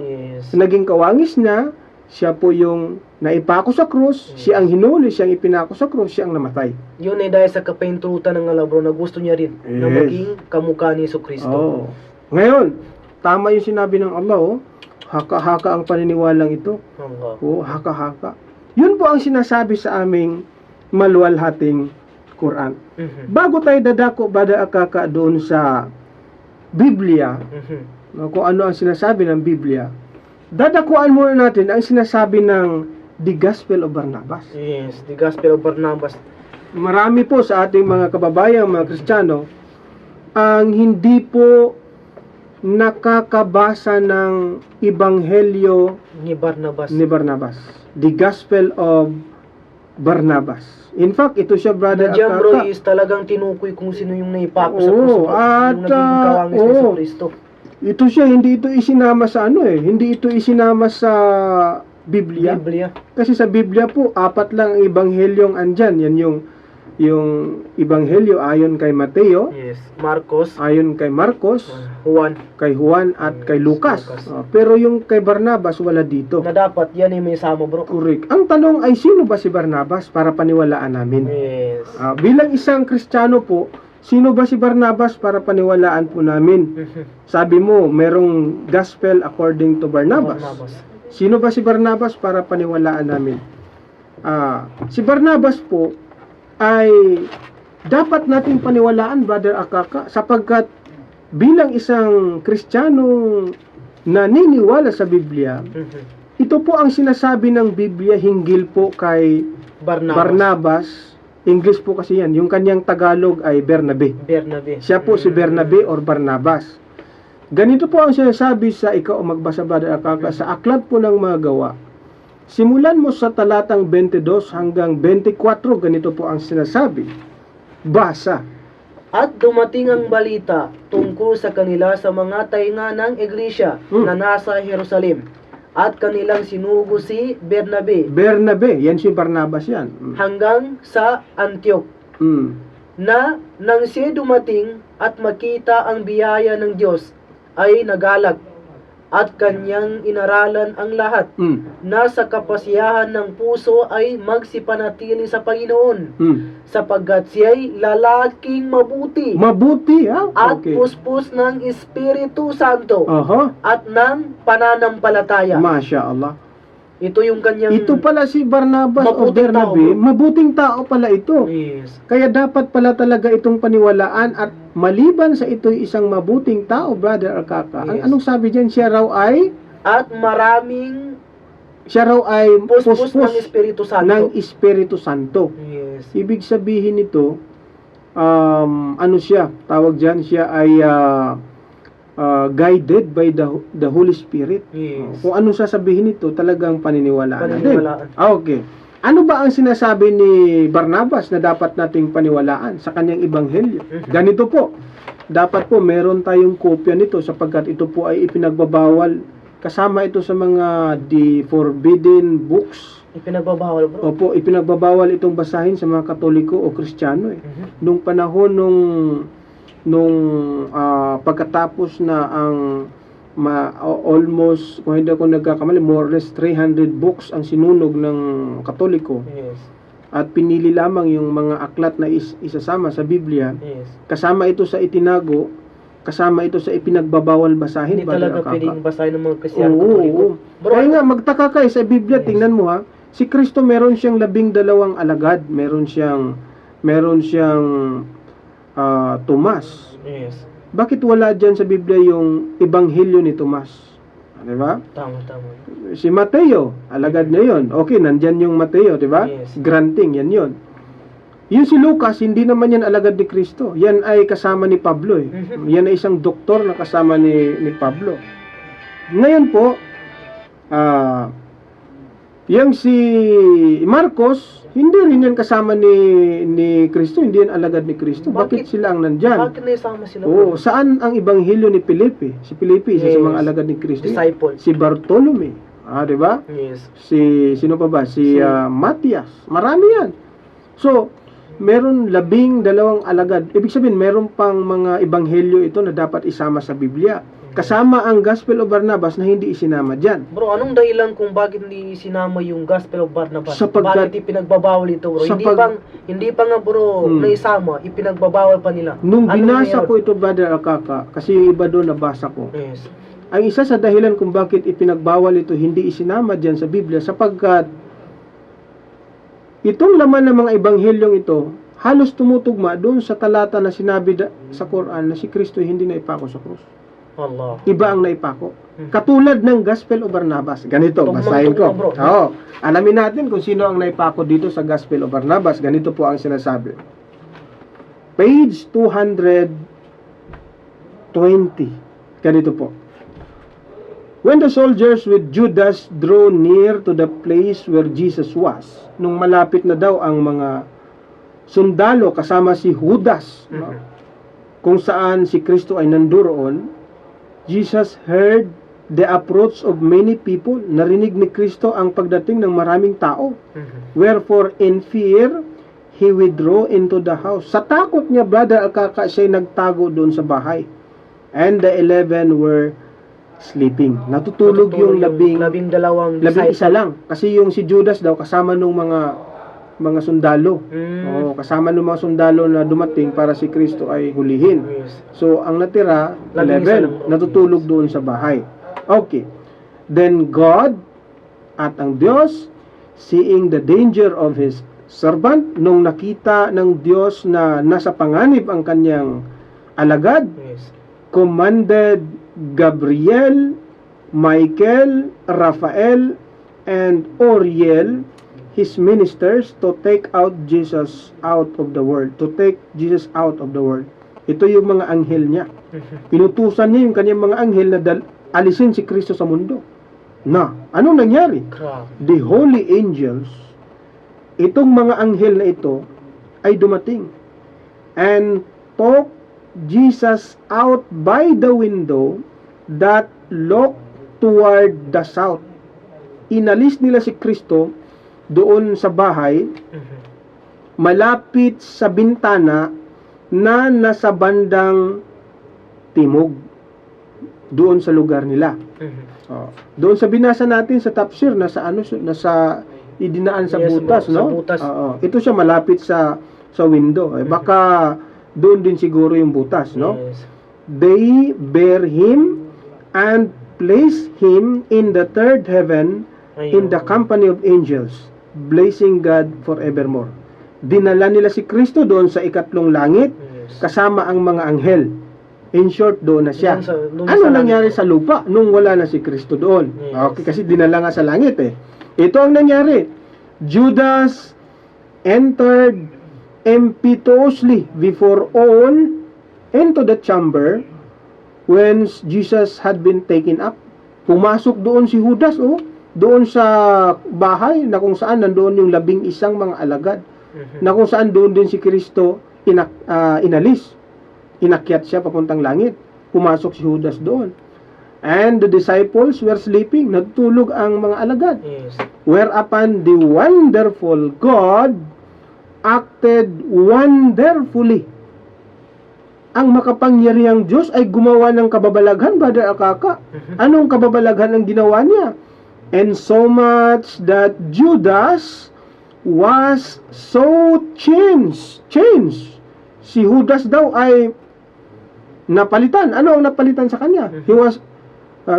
naging kawangis niya, siya po yung naipako sa krus, siya ang hinuli, siya ang ipinako sa krus, siya ang namatay. Yun ay dahil sa kapaintrutan ng Allah, bro, na gusto niya rin na maging kamukha ni Kristo. Ngayon, tama yung sinabi ng Allah, haka-haka ang paniniwalang ito. Haka-haka. Yun po ang sinasabi sa aming maluwalhating Quran. Bago tayo dadako, Brother Akaka, doon sa Biblia, kung ano ang sinasabi ng Biblia, dadakuan muna natin ang sinasabi ng The Gospel of Barnabas. Yes, The Gospel of Barnabas. Marami po sa ating mga kababayan, mga Kristiyano, ang hindi po nakakabasa ng Ebanghelyo ni Barnabas. The Gospel of Barnabas. In fact, ito siya, Brother Akaka. Bro, is talagang tinukoy kung sino yung naipako sa Kristo. Yung naging kawangis ni Kristo. Ito siya, hindi ito isinama sa hindi ito isinama sa Biblia. Kasi sa Biblia po, 4 lang ang ebanghelyong andyan. Yan yung ebanghelyo ayon kay Mateo, Marcos, ayon kay Marcos, kay Juan at kay Lucas. Pero yung kay Barnabas wala dito. Na dapat yan ay may sama, bro. Correct. Ang tanong ay, sino ba si Barnabas para paniwalaan namin? Bilang isang Kristiyano po, sino ba si Barnabas para paniwalaan po namin? Sabi mo, merong gospel according to Barnabas. Sino ba si Barnabas para paniwalaan namin? Si Barnabas po ay dapat nating paniwalaan, Brother Akaka, sapagkat bilang isang Kristiyano naniniwala sa Biblia, ito po ang sinasabi ng Biblia hinggil po kay Barnabas English po kasi yan. Yung kanyang Tagalog ay Bernabe. Bernabe. Siya po si Bernabe or Barnabas. Ganito po ang sinasabi sa ikaw o magbasa brother Akaka sa aklat po ng mga gawa. Simulan mo sa talatang 22 hanggang 24, ganito po ang sinasabi. Basa. At dumating ang balita tungkol sa kanila sa mga tainga ng iglesia na nasa Jerusalem. At kanilang sinugo si Bernabe Bernabe, yan si Barnabas yan. hanggang sa Antioch. Na nang siya dumating at makita ang biyaya ng Diyos ay nagalak at kanyang inaralan ang lahat na sa kapasiyahan ng puso ay magsipanatili sa Panginoon sapagkat siya'y lalaking mabuti Mabuti, ha? at Okay. puspos ng Espiritu Santo Aha, at ng pananampalataya. Masya Allah. Ito yung kanyang Ito pala si Barnabas o Mabuting Bernabe, tao. mabuting tao pala ito. Yes. Kaya dapat pala talaga itong paniwalaan at maliban sa ito'y isang mabuting tao, brother Akaka. Yes. Anong sabi diyan? Siya raw ay puspos ng Espiritu Santo. ng Espiritu Santo. Yes. Ibig sabihin nito, ano siya? Tawag diyan, siya ay guided by the Holy Spirit. Yes. Kung anong sasabihin nito, talagang paniniwalaan natin. Paniniwalaan. Okay. Ano ba ang sinasabi ni Barnabas na dapat nating paniwalaan sa kanyang ebanghelyo? Ganito po. Dapat po meron tayong kopya nito sapagkat ito po ay ipinagbabawal. Kasama ito sa mga the forbidden books. Ipinagbabawal, bro. Opo, ipinagbabawal itong basahin sa mga Katoliko o Kristiyano eh. Nung panahon nung pagkatapos na ang almost, kung hindi ako nagkakamali, more or less 300 books ang sinunog ng Katoliko Yes. at pinili lamang yung mga aklat na isasama sa Biblia. Yes. Kasama ito sa itinago, kasama ito sa ipinagbabawal basahin. Hindi Brother talaga Akaka. pwedeng basahin ng mga Kristiyano Oo, Katoliko. oo. Bro, Kaya nga, magtaka kayo sa Biblia, Yes. tingnan mo ha, si Kristo meron siyang 12 alagad, meron siyang Tomas. Yes. Bakit wala dyan sa Biblia yung ebanghelyo ni Tomas? Di ba? Tama. Si Mateo, alagad na yon. Okay, nandyan yung Mateo, di ba? Yes. Granting, yan yon. Yung si Lucas, hindi naman yan alagad ni Kristo. Yan ay kasama ni Pablo eh. Yan ay isang doktor na kasama ni Pablo. Ngayon po, yung si Marcos, hindi rin yan kasama ni Kristo, hindi yan alagad ni Kristo. Bakit Bakit? sila ang nandyan? Bakit naisama sila? Oo, saan ang ebanghelyo ni Felipe? Si Felipe, isa sa Yes. mga alagad ni Kristo. Disciple. Si Bartolome, di ba? Yes. Sino pa ba? Si Si- Matias. Marami yan. So, meron 12 alagad. Ibig sabihin, meron pang mga ebanghelyo ito na dapat isama sa Biblia. Kasama ang Gospel of Barnabas na hindi isinama dyan. Bro, anong dahilan kung bakit hindi sinama yung Gospel of Barnabas? Sapagkat- Bakit ipinagbabawal ito, bro? Sapag- Hindi pa nga, bro, naisama. Ipinagbabawal pa nila. Nung Anong binasa nangyari? ko ito, Brother Akaka, kasi yung iba doon nabasa ko, Yes. ang isa sa dahilan kung bakit ipinagbawal ito, hindi isinama dyan sa Biblia, sapagkat itong laman ng mga ebanghelyong ito, halos tumutugma doon sa talata na sinabi sa Quran na si Kristo hindi na ipako sa krus. Allah. Iba ang naipako. Katulad ng Gospel of Barnabas. Ganito, basahin ko. Tugma, bro. Oo. Alamin natin kung sino ang naipako dito sa Gospel of Barnabas. Ganito po ang sinasabi. Page 220. Ganito po. When the soldiers with Judas drew near to the place where Jesus was, nung malapit na daw ang mga sundalo kasama si Judas, no? Kung saan si Kristo ay nandoon, Jesus heard the approach of many people. Narinig ni Kristo ang pagdating ng maraming tao. Wherefore, in fear, he withdrew into the house. Sa takot niya, Brother Akaka, siya'y nagtago doon sa bahay. And the 11 were sleeping. Natutulog yung labing dalawang isa lang. Kasi yung si Judas daw, kasama nung mga sundalo. Oo, kasama ng mga sundalo na dumating para si Kristo ay hulihin. Yes. So, ang natira, Labing isa lang. 11, natutulog doon sa bahay. Okay. Then God, at ang Diyos, seeing the danger of His servant, nung nakita ng Diyos na nasa panganib ang kanyang alagad, Yes. commanded Gabriel, Michael, Raphael, and Oriel, his ministers to take out Jesus out of the world. To take Jesus out of the world. Ito yung mga anghel niya. Inutusan niya yung kanyang mga anghel na alisin si Kristo sa mundo. Na, anong nangyari? Grabe. The holy angels, itong mga anghel na ito, ay dumating. And took Jesus out by the window that looked toward the south. Inalis nila si Kristo doon sa bahay, malapit sa bintana na nasa bandang timog, doon sa lugar nila. Doon sa binasa natin sa tafsir, nasa idinaan sa Yes, butas, sa no? butas. Ito siya malapit sa window. Baka doon din siguro yung butas, no? Yes. They bear him and place him in the third heaven in the company of angels, blessing God forevermore. Dinala nila si Kristo doon sa ikatlong langit, Yes. kasama ang mga anghel. In short, doon na siya. Doon Ano sa nangyari langit. sa lupa nung wala na si Kristo doon? Yes. Okay, kasi dinala nga sa langit eh. Ito ang nangyari. Judas entered impetuously before all into the chamber when Jesus had been taken up. Pumasok doon si Judas, doon sa bahay na kung saan nandoon yung 11 mga alagad, na kung saan doon din si Kristo inalis. Inakyat siya papuntang langit. Pumasok si Judas doon. And the disciples were sleeping. Nagtulog ang mga alagad. Yes. Whereupon the wonderful God acted wonderfully. Ang makapangyarihang Diyos ay gumawa ng kababalaghan, Brother Akaka. Anong kababalaghan ang ginawa niya? And so much that Judas was so changed. Si Judas daw ay napalitan. Ano ang napalitan sa kanya? He was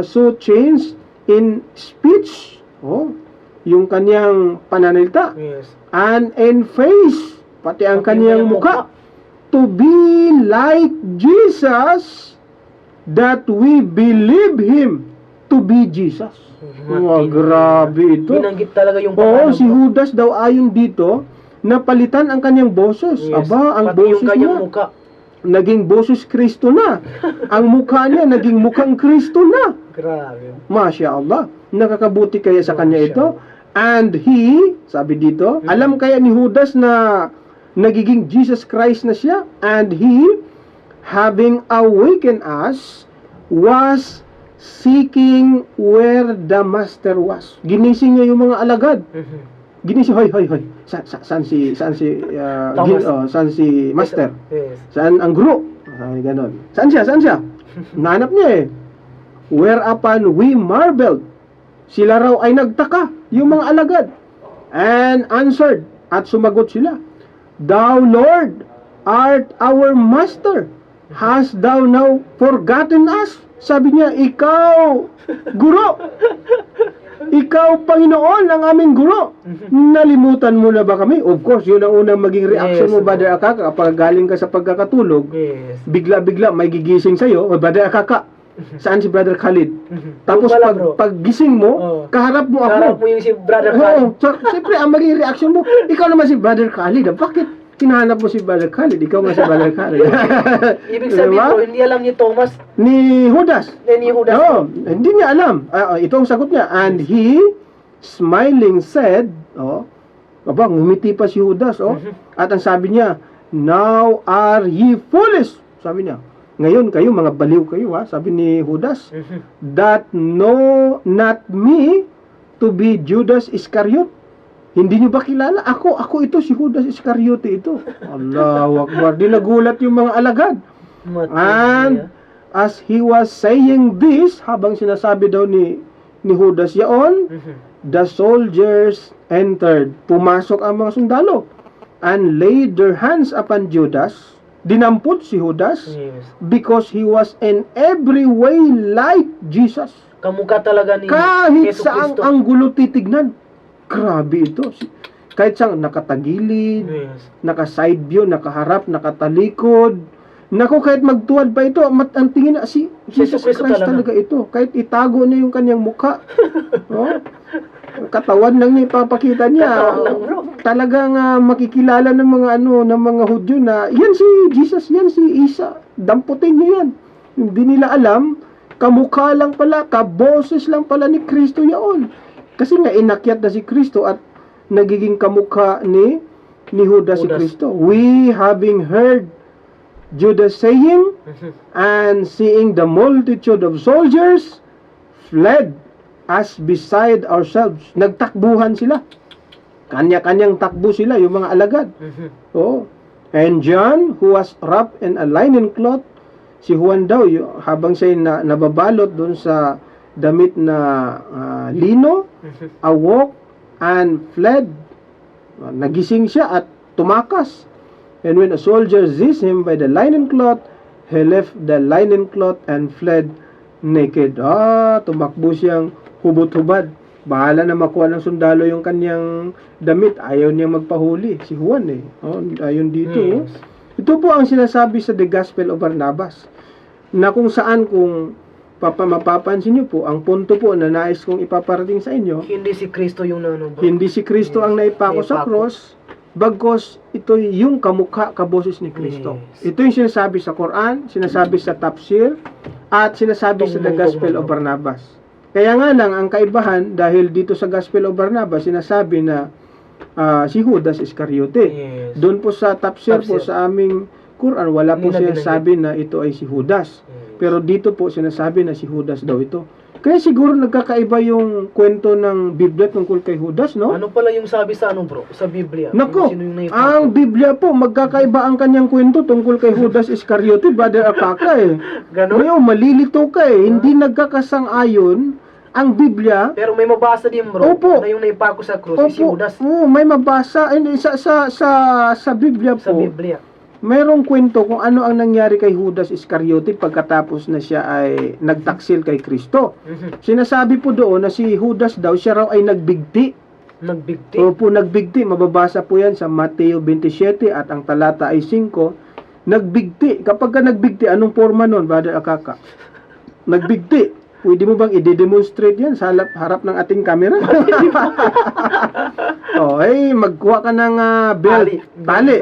so changed in speech. Yung kanyang pananalita. Yes. And in face. Pati ang kanyang mukha. To be like Jesus, that we believe him to be Jesus. Grabe ito. Binanggit talaga yung Si Judas daw ayon dito, napalitan ang kanyang boses. Yes. Aba, ang Pati yung boses kanyang niya, mukha. naging boses Kristo na. Ang mukha niya, naging mukhang Kristo na. Grabe. Masya Allah. Nakakabuti kaya sa kanya ito. And he, sabi dito, alam kaya ni Judas na nagiging Jesus Christ na siya? And he, having awakened us, was seeking where the master was. Ginising niya yung mga alagad. Ginising, hoy. Saan si saan si master? Yes. Saan ang guro? Ganon. Saan siya? Nanap niya eh. Whereupon we marveled. Sila raw ay nagtaka, yung mga alagad. And answered, at sumagot sila, Thou Lord art our master. Hast thou now forgotten us? Sabi niya, ikaw, guro. Ikaw, Panginoon, ang aming guro. Nalimutan mo na ba kami? Of course, yun ang unang maging reaction mo, Brother Akaka, kapag galing ka sa pagkakatulog. Yes. Bigla-bigla may gigising sa'yo, Brother Akaka, saan si Brother Khalid? Tapos Yung pala, bro. pag gising mo, kaharap mo ako. Harap mo yung si Brother Oo, Khalid. so, siyempre, ang maging reaction mo, ikaw naman si Brother Khalid. Bakit kinahanap mo si Brother Khalid? Ikaw nga si Brother Khalid. Ibig sabihin Diba? bro, hindi alam ni Thomas, Ni Judas. ni Judas. No, hindi niya alam. Ito ang sagot niya. And he, smiling, said, ngumiti pa si Judas. At ang sabi niya, Now are ye foolish. Sabi niya, ngayon kayo, mga baliw kayo, sabi ni Judas, that know not me to be Judas Iscariot. Hindi niyo ba kilala? Ako ito, si Judas Iscariote ito. Allahu Akbar. Di nagulat yung mga alagad. And as he was saying this, habang sinasabi daw ni Judas yaon, the soldiers entered. Pumasok ang mga sundalo and laid their hands upon Judas. Dinampot si Judas because he was in every way like Jesus. Kamukha talaga ni Kahit Yesu saang Cristo. anggulo titignan. Grabe ito. Kahit siyang nakatagilid, naka-side view, nakaharap, nakatalikod. Naku, kahit magtuwad pa ito, ang tingin na si Jesus Christ talaga ito. Kahit itago niya yung kanyang mukha. Katawan lang niya ipapakita niya. Katawan lang, bro. Talagang makikilala ng mga ng mga Hudyo na yan si Jesus, yan si Isa. Damputin niyo yan. Hindi nila alam, kamukha lang pala, kaboses lang pala ni Kristo yaon. Kasi nga inakyat na si Kristo at nagiging kamukha ni Judas si Judas. Kristo. We having heard Judas saying and seeing the multitude of soldiers fled as beside ourselves. Nagtakbuhan sila. Kanya-kanyang takbo sila, yung mga alagad. Oh. And John, who was wrapped in a linen cloth, si Juan daw, habang siya nababalot doon sa damit na lino, awoke and fled. Nagising siya at tumakas. And when a soldier seized him by the linen cloth, he left the linen cloth and fled naked. Tumakbo siyang hubot-hubad. Bahala na makuha ng sundalo yung kanyang damit. Ayaw niyang magpahuli. Si Juan ayun dito. Yes. Ito po ang sinasabi sa The Gospel of Barnabas. Na kung saan kung mapapansin niyo po, ang punto po na nais kong ipaparating sa inyo, Hindi si Kristo yung bro. hindi si Kristo ang naipako sa Naipako. cross, bagkos ito yung kamukha, kaboses ni Kristo. Yes. Ito yung sinasabi sa Quran, sinasabi sa Tafsir, at sinasabi sa The Gospel of Barnabas. Kaya nga lang, ang kaibahan, dahil dito sa Gospel of Barnabas, sinasabi na si Judas Iscariote. Yes. Doon po sa Tafsir po Tafsir. sa aming Quran, wala po Hindi na sinasabi na ito ay si Judas. Yes. Pero dito po sinasabi na si Judas daw ito. Kaya siguro nagkakaiba yung kwento ng Biblia tungkol kay Judas, no? Ano pala yung sabi sa bro? Sa Biblia? Nako, Sino yung naipako? ang Biblia po, magkakaiba ang kanyang kwento tungkol kay Judas Iscariote, Brother Akaka Ganon? Ngayon, malilito ka hindi nagkakasang-ayon ang Biblia. Pero may mabasa din bro. Opo. Na yung naipako sa krus si Judas. May mabasa sa Biblia po. Sa Biblia. Mayroong kwento kung ano ang nangyari kay Judas Iscariote pagkatapos na siya ay nagtaksil kay Kristo. Sinasabi po doon na si Judas daw, siya raw ay nagbigti. Nagbigti. Opo, nagbigti. Mababasa po yan sa Mateo 27 at ang talata ay 5. Nagbigti. Kapag ka nagbigti, anong forma nun, Brother Akaka? Nagbigti. Pwede mo bang i-demonstrate yan sa harap ng ating camera? Magkuha ka ng belt. Tali.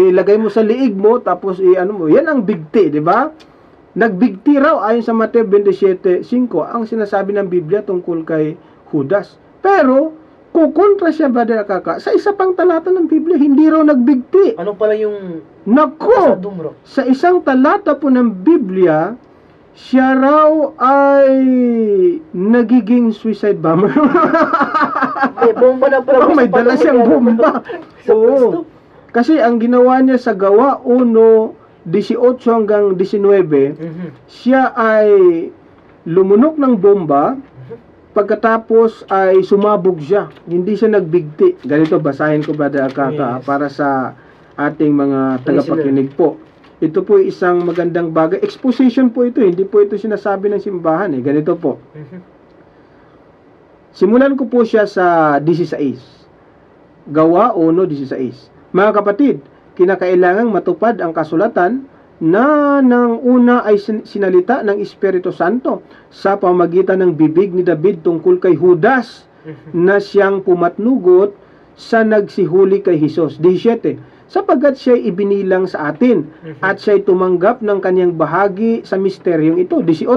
Ilagay mo sa liig mo, tapos mo. Yan ang bigti, di ba? Nagbigti raw, ayon sa Mateo 27:5, ang sinasabi ng Biblia tungkol kay Judas. Pero, kukontra siya, Brother Akaka, sa isa pang talata ng Biblia, hindi raw nagbigti. Ano pala yung Nako! doon bro? Sa isang talata po ng Biblia, siya raw ay nagiging suicide bomber. May bomba na pala. May dala siyang bomba. Sa Kristo. Kasi ang ginawa niya sa Gawa 1:18 hanggang 19, siya ay lumunok ng bomba, pagkatapos ay sumabog siya. Hindi siya nagbigti. Ganito, basahin ko, Brother Akaka, Yes. para sa ating mga tagapakinig po. Ito po isang magandang bagay. Exposition po ito. Hindi po ito sinasabi ng simbahan. Ganito po. Simulan ko po siya sa 16. Gawa 1:16. Mga kapatid, kinakailangang matupad ang kasulatan na nang una ay sinalita ng Espiritu Santo sa pamagitan ng bibig ni David tungkol kay Judas na siyang pumatnugot sa nagsihuli kay Jesus. 17. Sapagkat siya'y ibinilang sa atin at siya'y tumanggap ng kanyang bahagi sa misteryong ito. 18.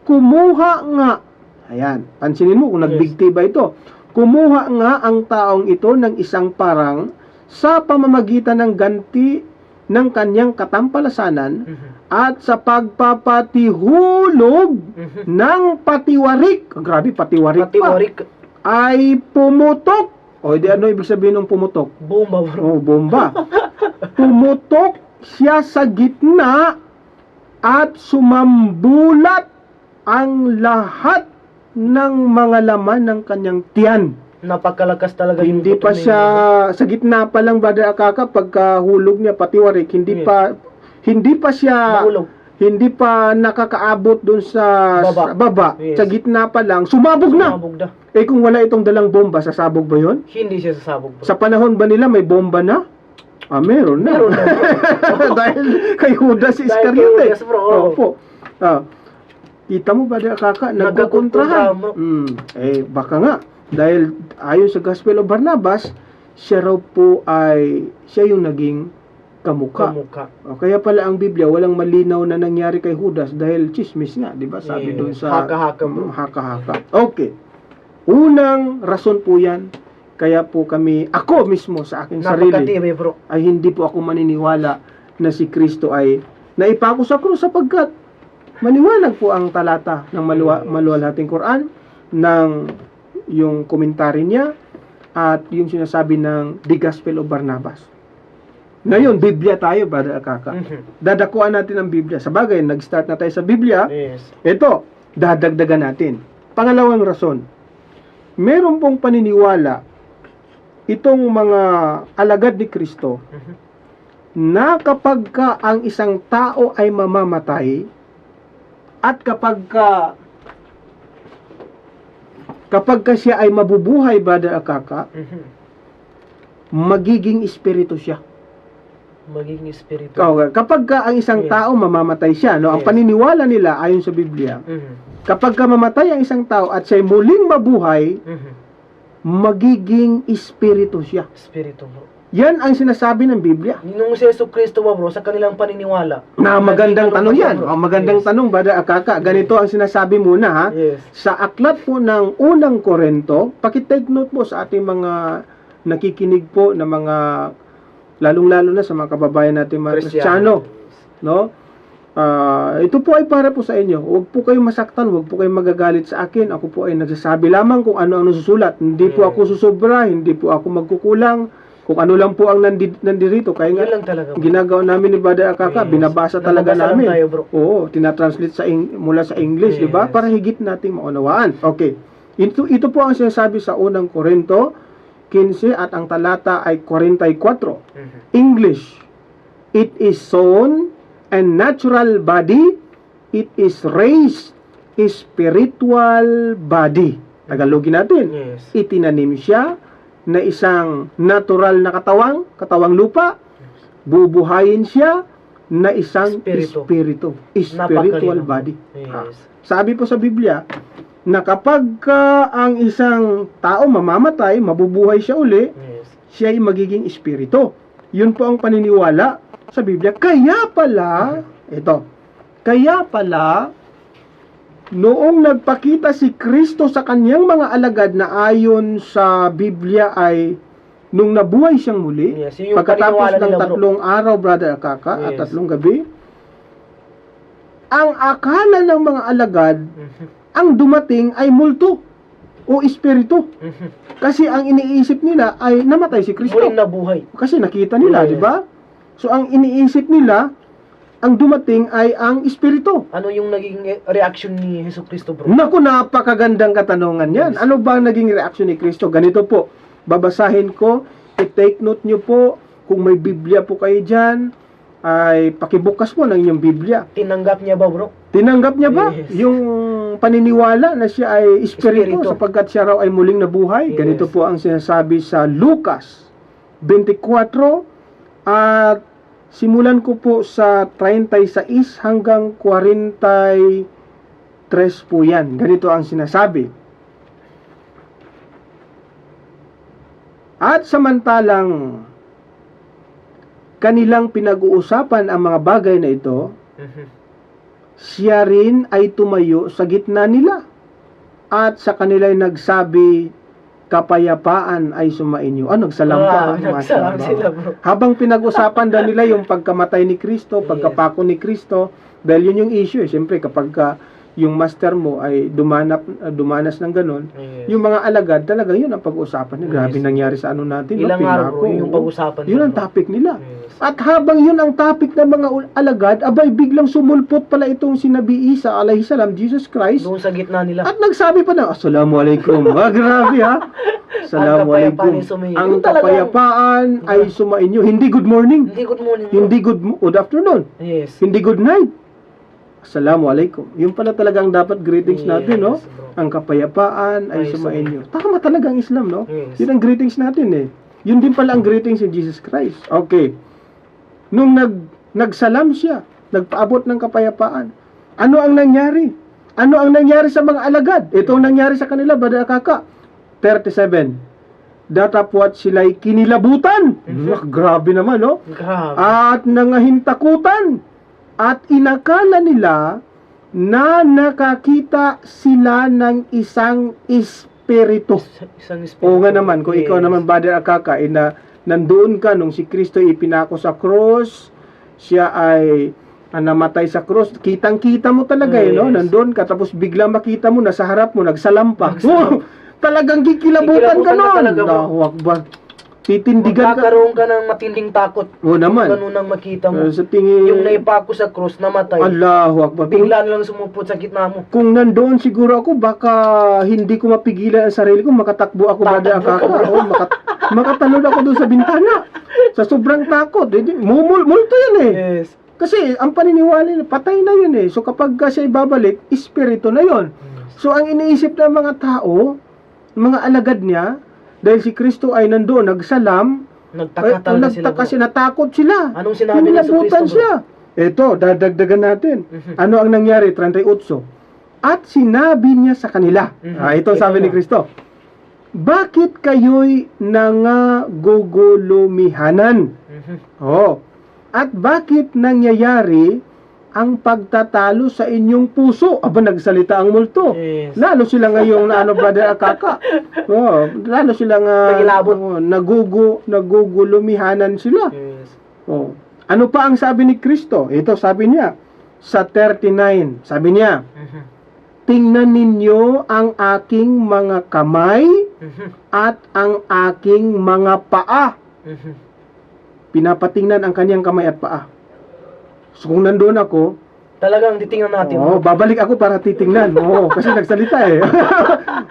Kumuha nga, ayan, pansinin mo kung nagbigti ba ito. Kumuha nga ang taong ito ng isang parang sa pamamagitan ng ganti ng kanyang katampalasanan at sa pagpapatihulog ng patiwarik. Grabe, patiwarik pa. Ay pumutok. Di ano ibig sabihin ng pumutok? Bomba bro. Bomba. Pumutok siya sa gitna at sumambulat ang lahat ng mga laman ng kanyang tiyan. Napakalakas talaga yung Hindi pa buto na siya sa gitna pa lang, Brother Akaka, pagkahulog niya patiwarik, hindi pa siya Mahulog. hindi pa nakakaabot doon sa baba. Yes. Sa gitna pa lang, sumabog na. Sumabog na. Kung wala itong dalang bomba, sasabog ba yun? Hindi siya sasabog bro. Sa panahon ba nila may bomba na? Meron na. Meron na, bro. Dahil kay Judas Dahil Iscariote. kay Judas, bro. Opo. Kita mo ba, Brother Akaka, nagkukontrahan. Nagkukontra, bro. Baka nga, Dahil ayon sa Gospel of Barnabas, siya yung naging kamukha. O, kaya pala ang Biblia walang malinaw na nangyari kay Judas dahil chismis nga, di ba? Sabi doon sa haka-haka, bro. haka-haka. Okay. Unang rason po yan, kaya po ako mismo sa aking sarili, Napakatibay, bro. ay hindi po ako maniniwala na si Kristo ay naipako sa krus sapagkat maniwalag po ang talata ng maluwalhating Quran, ng yung komentary niya, at yung sinasabi ng The Gospel of Barnabas. Ngayon, Biblia tayo, Brother Akaka. Dadakuan natin ang Biblia. Sa bagay, nag-start na tayo sa Biblia. Yes. Ito, dadagdagan natin. Pangalawang rason, meron pong paniniwala itong mga alagad ni Kristo na kapag ang isang tao ay mamamatay at kapag siya ay mabubuhay, Brother Akaka, magiging espiritu siya. Magiging espiritu. Kapag ang isang Yes. tao mamamatay siya, no? Ang Yes. paniniwala nila ayon sa Biblia, kapag mamatay ang isang tao at siya'y muling mabuhay, magiging espiritu siya. Espiritu, bro. Yan ang sinasabi ng Biblia. Nung si Yesu Kristo ba, bro, sa kanilang paniniwala. Na magandang tanong yan. Bro. Magandang tanong, Brother Akaka. Ganito ang sinasabi muna, ha? Yes. Sa aklat po ng unang Korinto, pakitake note po sa ating mga nakikinig po na mga, lalong-lalo na sa mga kababayan natin mga Kristiyano, no? Ito po ay para po sa inyo. Huwag po kayong masaktan, huwag po kayong magagalit sa akin. Ako po ay nagsasabi lamang kung ano ang susulat. Hindi po ako susobra, hindi po ako magkukulang. Kung ano lang po ang nandirito. Kaya nga, Yun lang talaga, bro. ginagawa namin ni Brother Akaka, Yes. binabasa talaga Nababasa lang namin. tayo, bro. Oo, tinatranslate mula sa English, di ba? Yes. Para higit nating maunawaan. Okay. Ito po ang sinasabi sa unang Korinto 15 at ang talata ay 44. English, it is sown and natural body, it is raised spiritual body. Tagalogin natin. Yes. Itinanim siya na isang natural na katawang lupa, bubuhayin siya na isang spiritual Napakalinaw. body. Yes. Sabi po sa Biblia na kapag ang isang tao mamamatay, mabubuhay siya uli, Yes. siya ay magiging espiritu. Yun po ang paniniwala sa Biblia. Kaya pala, noong nagpakita si Kristo sa kanyang mga alagad na ayon sa Biblia ay nung nabuhay siyang muli, Yes, yun yung pagkatapos paniniwala ng nila, bro. 3 araw, Brother Akaka, at Yes. 3 gabi, ang akala ng mga alagad, ang dumating ay multo o espiritu. Kasi ang iniisip nila ay namatay si Kristo. Muling nabuhay. Kasi nakita nila, Yes. di ba? So ang iniisip nila, ang dumating ay ang espiritu. Ano yung naging reaction ni Yesu Kristo, bro? Naku, napakagandang katanungan yan. Yes. Ano ba ang naging reaksyon ni Kristo? Ganito po, babasahin ko, i-take note nyo po, kung may Biblia po kayo dyan, ay pakibukas mo ng inyong Biblia. Tinanggap niya ba, bro? Tinanggap niya ba Yes. yung paniniwala na siya ay espiritu Espiritu. sapagkat siya raw ay muling nabuhay? Yes. Ganito po ang sinasabi sa Lucas 24 at simulan ko po sa 36 hanggang 43 po yan. Ganito ang sinasabi. At samantalang kanilang pinag-uusapan ang mga bagay na ito, siya rin ay tumayo sa gitna nila at sa kanila ay nagsabi, kapayapaan ay sumainyo. Nagsalampa. Nagsalam sila, bro. Habang pinag-usapan daw nila yung pagkamatay ni Kristo, pagkapako ni Kristo, dahil yun yung issue. Siyempre, kapag yung master mo ay dumanas ng ganun, Yes. yung mga alagad, talaga yun ang pag-uusapan nila. Grabe Yes. nangyari sa ano natin. Ilang Pinako, araw, bro, yung pag-usapan Yun nila, ang bro. topic nila. Yes. At habang yun ang topic ng mga alagad, abay biglang sumulpot pala itong si Nabi Isa alayhi salam, Jesus Christ. Doon sa gitna nila. At nagsabi pa na, Assalamualaikum. Grabe ha. Assalamualaikum. Ang kapayapaan ay sumainyo. Ang Yun talaga. kapayapaan ay sumainyo. Hindi good morning. Hindi good morning, bro. Hindi good afternoon. Yes. Hindi good night. Assalamualaikum. Yun pala talagang dapat greetings natin, no? bro. Ang kapayapaan ay Ay sumainyo. Tama talaga ang Islam, no? Yes. Yun ang greetings natin eh. Yun din pala ang greetings ni Jesus Christ. Okay. Nung nagsalam siya, nagpaabot ng kapayapaan, ano ang nangyari? Ano ang nangyari sa mga alagad? Ito ang nangyari sa kanila, Brother Akaka. 37. Datapwat sila'y kinilabutan. Grabe naman, no? Grabe. At nangahintakutan. At inakala nila na nakakita sila ng isang espiritu. Isang espiritu. Oo nga naman, kung ikaw Yes. naman, Brother Akaka, nandoon ka nung si Kristo ipinako sa cross, siya ay namatay sa cross, kitang-kita mo talaga no? Yes. Nandoon ka, tapos biglang makita mo, nasa harap mo, nagsalampa. Nagsalampa. Talagang kikilabutan ka Kikilabutan ka nun. talaga, bro. Allahu Akbar. Titindigan ka. Magkakaroon ka ng matinding takot. Oo naman. Ganun ang makita mo. Sa tingin, Yung naipako sa cross, namatay. Allahu Akbar. Bigla na lang sumupot sa gitna mo. Kung nandoon siguro ako, baka hindi ko mapigilan ang sarili ko, makatakbo ako, Brother Tatakbo ka, Akaka. bro. Makatalon ako doon sa bintana. Sa sobrang takot. Multo yan eh. Yes. Kasi ang paniniwala nila, patay na yun eh. So kapag siya ibabalik, espiritu na yun. So ang iniisip ng mga tao, mga alagad niya, dahil si Kristo ay nandoon, nagsalam, Nagtaka talaga sila. nagtaka sila, natakot sila. Anong sinabi nila sa Kinilabutan Kristo, bro? siya. Ito, dadagdagan natin. Ano ang nangyari? 38. At sinabi niya sa kanila. Ito Ito sabi ni na. Kristo. Bakit kayo'y nangagugulumihanan? Oh. At bakit nangyayari ang pagtatalo sa inyong puso? Aba, nagsalita ang multo. Yes. Lalo sila ngayong Brother Akaka. Oh, lalo silang Nagilabot. nagugulumihanan sila. Yes. Oh. Ano pa ang sabi ni Kristo? Ito sabi niya sa 39. Sabi niya, tingnan ninyo ang aking mga kamay at ang aking mga paa. Pinapatingnan ang kanyang kamay at paa. So kung nandoon ako, Talagang titingnan natin. babalik ako para titingnan. Kasi nagsalita eh.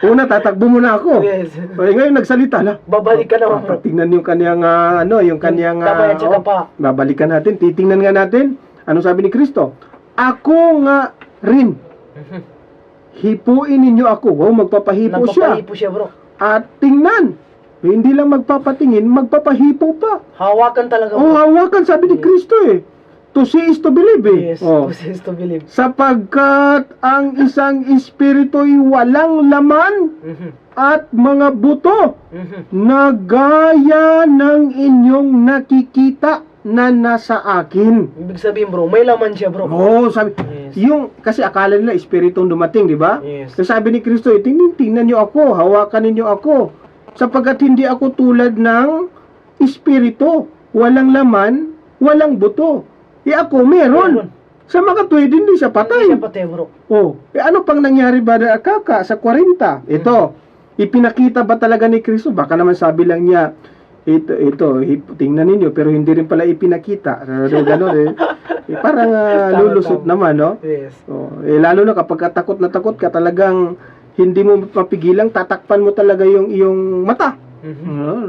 Una, tatakbo muna ako. Yes. Ngayon nagsalita na. Babalik ka naman, bro. Tingnan yung kanyang yung kanyang kamay at saka paa. babalikan natin, titingnan nga natin. Ano sabi ni Kristo? Ako nga rin. Hipuin ninyo ako. Magpapahipo siya. Nagpapahipo siya, bro. At tingnan. Hindi lang magpapatingin, magpapahipo pa. Hawakan talaga, bro. Hawakan, sabi ni Kristo eh. To see is to believe eh. Yes, to see is to believe. Sapagkat ang isang espiritu'y walang laman at mga buto na gaya ng inyong nakikita na nasa akin. Ibig sabihin, bro, may laman siya, bro. Sabi, Yes. yung, kasi akala nila espiritong dumating, di ba? Yes. So sabi ni Kristo, tingnan niyo ako, hawakan ninyo ako. Sapagkat hindi ako tulad ng espiritu, walang laman, walang buto. Ako, meron. Sa mga tuwid, hindi siya patay. Hindi siya patay, bro. Ano pang nangyari, Brother Akaka, sa 40? Ito, ipinakita ba talaga ni Kristo? Baka naman sabi lang niya, ito, tingnan ninyo, pero hindi rin pala ipinakita. Gano'n eh. Parang lulusot naman, no? Yes. Lalo na kapag takot na takot ka, talagang hindi mo mapigilang, tatakpan mo talaga yung iyong mata.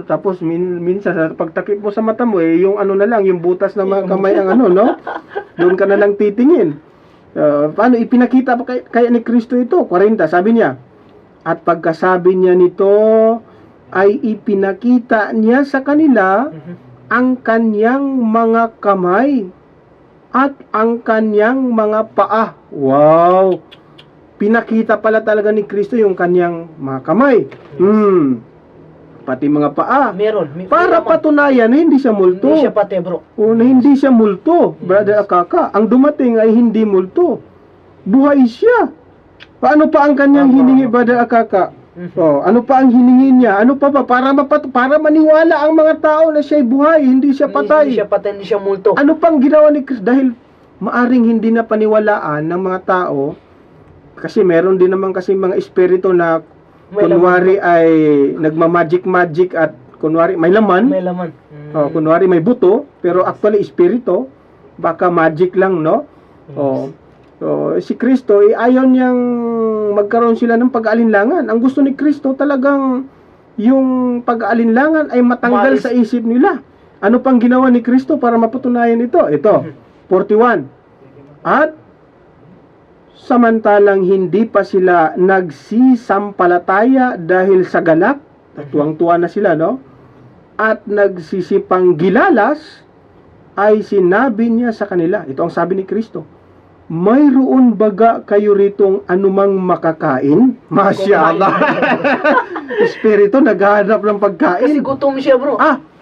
Tapos minsan sa pagtakip mo sa mata mo yung ano na lang, yung butas ng mga kamay ang no? Doon ka na lang titingin. Paano ipinakita pa kaya ni Kristo ito? 40, sabi niya. At pagkasabi niya nito ay ipinakita niya sa kanila ang kanyang mga kamay at ang kanyang mga paa. Wow! Pinakita pala talaga ni Kristo yung kanyang mga kamay. Pati mga paa. Meron. Para patunayan na hindi siya multo. Hindi siya patay, bro. Na hindi siya multo, Brother Akaka. Ang dumating ay hindi multo. Buhay siya. Paano pa ang kanyang hiningi, Brother Akaka? Ano pa ang hiningi niya? Ano pa para maniwala ang mga tao na siya'y buhay, hindi siya patay. Hindi siya patay, hindi siya multo. Ano pang ginawa ni Kristo? Dahil maaring hindi na paniwalaan ng mga tao, kasi meron din naman kasi mga espiritu na kunwari ay nagma-magic at kunwari may laman. May laman. Kunwari may buto, pero actually espiritu, baka magic lang, no? Si Kristo, ayaw niyang magkaroon sila ng pag-aalinlangan. Ang gusto ni Kristo talagang yung pag-aalinlangan ay matanggal sa isip nila. Ano pang ginawa ni Kristo para mapatunayan ito? Ito, 41. At samantalang hindi pa sila nagsisampalataya dahil sa galak, tuwang-tuwa na sila, no? At nagsisipang gilalas, ay sinabi niya sa kanila, ito ang sabi ni Kristo, mayroon baga kayo ritong anumang makakain? Masyaallah. espiritu naghahanap ng Kasi pagkain. gutom siya, bro.